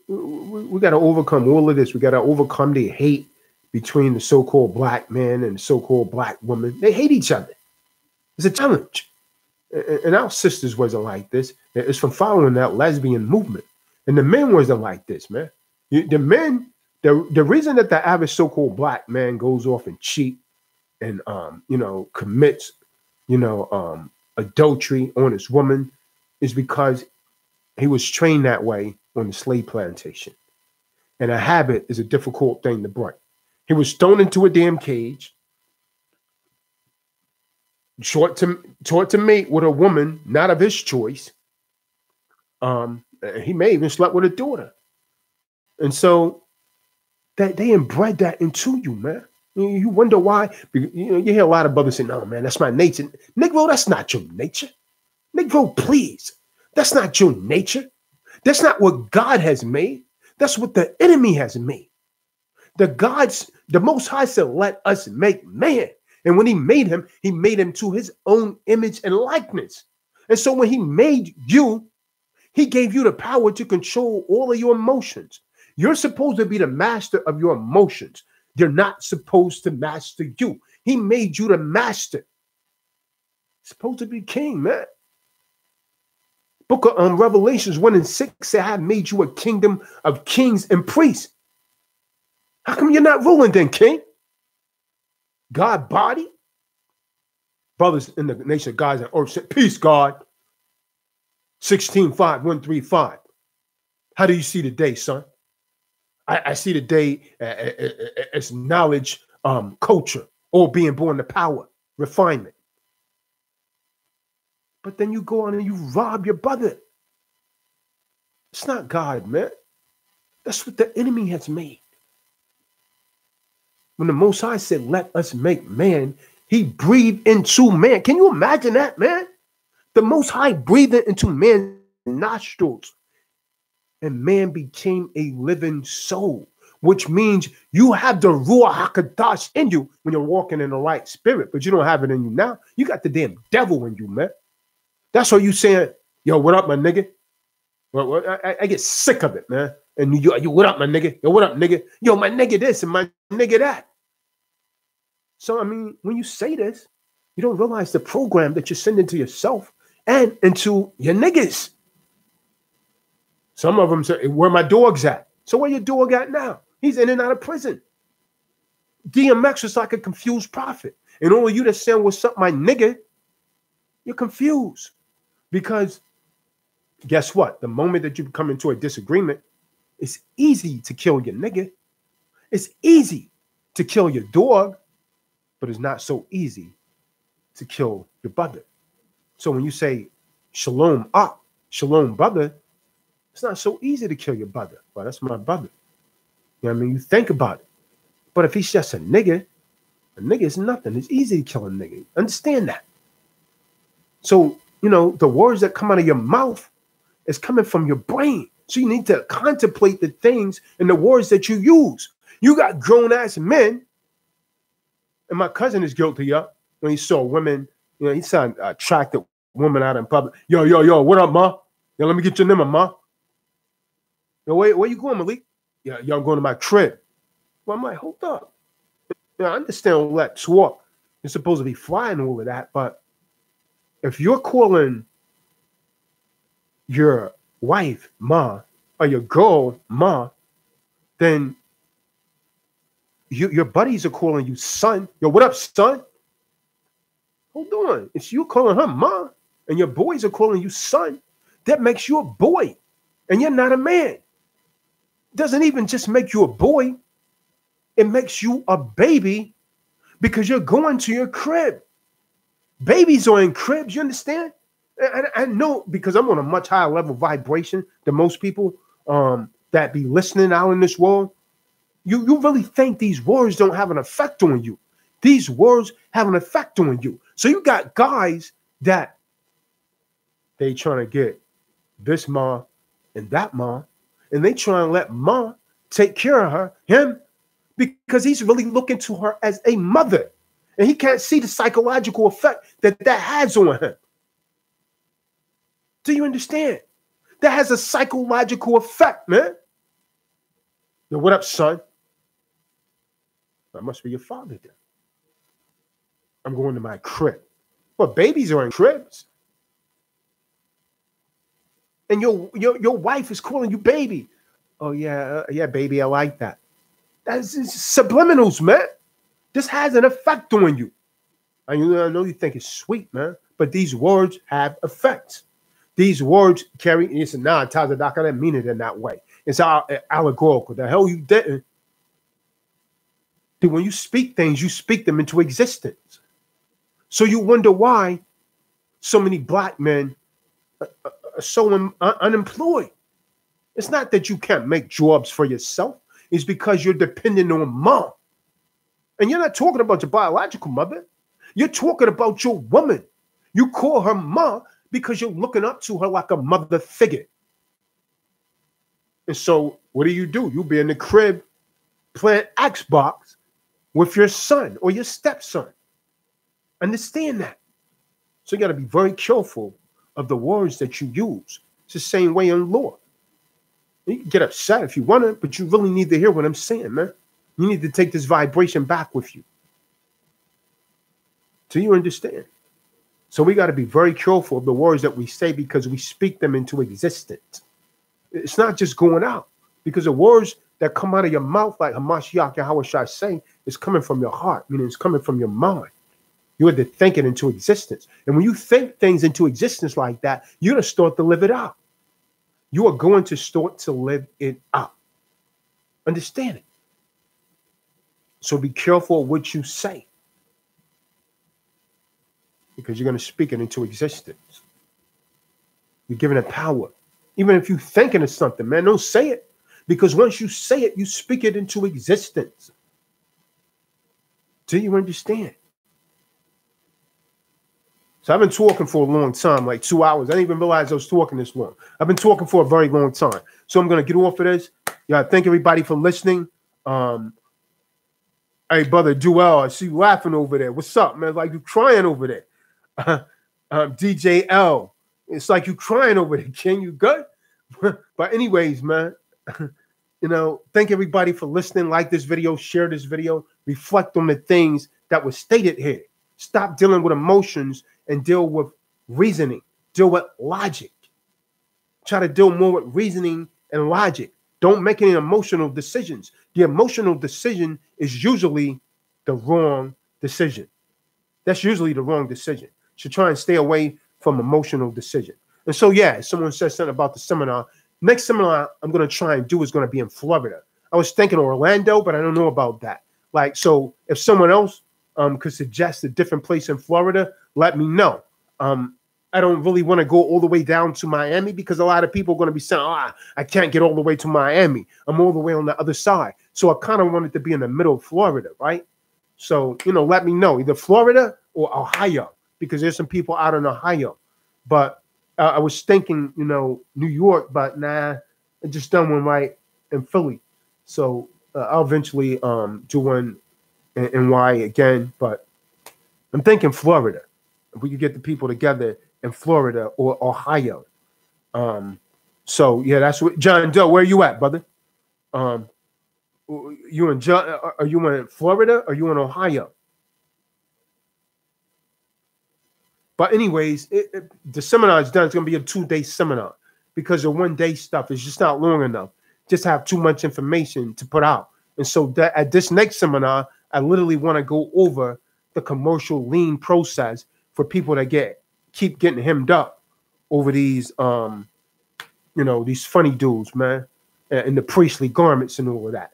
We got to overcome all of this. We got to overcome the hate between the so-called black man and the so-called black woman. They hate each other. It's a challenge. And our sisters wasn't like this. It's from following that lesbian movement. And the men wasn't like this, man. The men, the reason that the average so-called black man goes off and cheat and commits, adultery on his woman is because he was trained that way on the slave plantation. And a habit is a difficult thing to break. He was thrown into a damn cage, taught to mate with a woman not of his choice. He may even slept with a daughter. And so that they inbred that into you, man. You wonder why. You hear a lot of brothers say, no, man, that's my nature. Negro, that's not your nature. Negro, please. That's not your nature. That's not what God has made. That's what the enemy has made. The Most High said, let us make man. And when he made him to his own image and likeness. And so when he made you, he gave you the power to control all of your emotions. You're supposed to be the master of your emotions. You're not supposed to master you. He made you the master. You're supposed to be king, man. Book of Revelations 1:6 said, I have made you a kingdom of kings and priests. How come you're not ruling then, king? God body? Brothers in the nation of God and earth said, peace, God. 16:5, 135. How do you see the day, son? I see the day as knowledge, culture, all being born to power, refinement. But then you go on and you rob your brother. It's not God, man. That's what the enemy has made. When the Most High said, let us make man, he breathed into man. Can you imagine that, man? The Most High breathed into man's nostrils. And man became a living soul, which means you have the Ruach HaKodesh in you when you're walking in the right spirit, but you don't have it in you now. You got the damn devil in you, man. That's why you saying, yo, what up, my nigga? Well, I get sick of it, man. And you, what up, my nigga? Yo, what up, nigga? Yo, my nigga this and my nigga that. So, I mean, when you say this, you don't realize the program that you're sending to yourself and into your niggas. Some of them say, where my dog's at? So where your dog at now? He's in and out of prison. DMX was like a confused prophet. And all of you that saying, what's up, my nigga? You're confused. Because guess what? The moment that you come into a disagreement, it's easy to kill your nigga. It's easy to kill your dog, but it's not so easy to kill your brother. So when you say, shalom up, shalom brother, it's not so easy to kill your brother. Well, that's my brother. You know what I mean? You think about it. But if he's just a nigga is nothing. It's easy to kill a nigga. Understand that. So, you know, the words that come out of your mouth is coming from your brain. So you need to contemplate the things and the words that you use. You got grown-ass men, and my cousin is guilty, when he saw women, you know, he saw an attractive woman out in public. Yo, what up, ma? Yo, let me get your number, ma. Yo, where you going, Malik? Yeah, yo, I'm going to my crib. Well, I'm like, hold up. You know, I understand all that talk. You're supposed to be flying all of that, but if you're calling your wife ma or your girl ma, then your buddies are calling you son. Yo, what up, son? Hold on. It's you calling her ma and your boys are calling you son. That makes you a boy and you're not a man. It doesn't even just make you a boy. It makes you a baby because you're going to your crib. Babies are in cribs, you understand? I know because I'm on a much higher level of vibration than most people that be listening out in this world. You really think these words don't have an effect on you. These words have an effect on you. So you got guys that they trying to get this ma and that ma, and they trying to let ma take care of him, because he's really looking to her as a mother. And he can't see the psychological effect that has on him. Do you understand? That has a psychological effect, man. Yo, what up, son? That must be your father then. I'm going to my crib. Well, babies are in cribs. And your wife is calling you baby. Oh, yeah, baby, I like that. That's subliminals, man. This has an effect on you. I know you think it's sweet, man, but these words have effects. These words carry, it's nah, Tazadaq, I didn't mean it in that way. It's allegorical. The hell you didn't. See, when you speak things, you speak them into existence. So you wonder why so many black men are so unemployed. It's not that you can't make jobs for yourself. It's because you're dependent on mom. And you're not talking about your biological mother. You're talking about your woman. You call her ma because you're looking up to her like a mother figure. And so what do? You be in the crib playing Xbox with your son or your stepson. Understand that. So you got to be very careful of the words that you use. It's the same way in law. You can get upset if you want to, but you really need to hear what I'm saying, man. You need to take this vibration back with you. Do you understand? So we got to be very careful of the words that we say because we speak them into existence. It's not just going out, because the words that come out of your mouth, like Hamashiach YHWH say, is coming from your heart, meaning it's coming from your mind. You have to think it into existence. And when you think things into existence like that, you're going to start to live it out. You are going to start to live it out. Understand it? So be careful of what you say, because you're going to speak it into existence. You're giving it power. Even if you're thinking of something, man, don't say it. Because once you say it, you speak it into existence. Do you understand? So I've been talking for a long time, like 2 hours. I didn't even realize I was talking this long. I've been talking for a very long time. So I'm going to get off of this. Yeah, thank everybody for listening. Hey, brother Duel, I see you laughing over there. What's up, man? Like you crying over there. DJ L, it's like you crying over there. King, you good? But anyways, man, you know, thank everybody for listening. Like this video, share this video, reflect on the things that were stated here. Stop dealing with emotions and deal with reasoning. Deal with logic. Try to deal more with reasoning and logic. Don't make any emotional decisions. The emotional decision is usually the wrong decision. That's usually the wrong decision. So try and stay away from emotional decision. And so, yeah, someone said something about the seminar. Next seminar I'm going to try and do is going to be in Florida. I was thinking Orlando, but I don't know about that. Like, so if someone else could suggest a different place in Florida, let me know. I don't really want to go all the way down to Miami, because a lot of people are going to be saying, oh, I can't get all the way to Miami. I'm all the way on the other side. So I kind of wanted to be in the middle of Florida, right? So, you know, let me know, either Florida or Ohio. because there's some people out in Ohio. But I was thinking, you know, New York, but nah, I just done one right in Philly. So I'll eventually do one in NY again, but I'm thinking Florida. If we could get the people together in Florida or Ohio. So yeah, that's what John Doe. Where are you at, brother? You in are you in Florida or you in Ohio? But anyways, the seminar is done. It's going to be a 2-day seminar because the 1-day stuff is just not long enough. Just have too much information to put out. And so that at this next seminar, I literally want to go over the commercial lean process for people that keep getting hemmed up over these, you know, these funny dudes, man, and the priestly garments and all of that.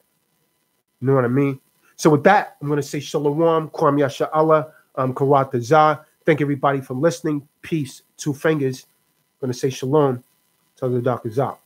You know what I mean? So with that, I'm going to say Shalom, Kwam Yasha Allah, Karat Tazah. Thank everybody for listening. Peace. 2 fingers. I'm going to say Shalom. Tazadaq is out.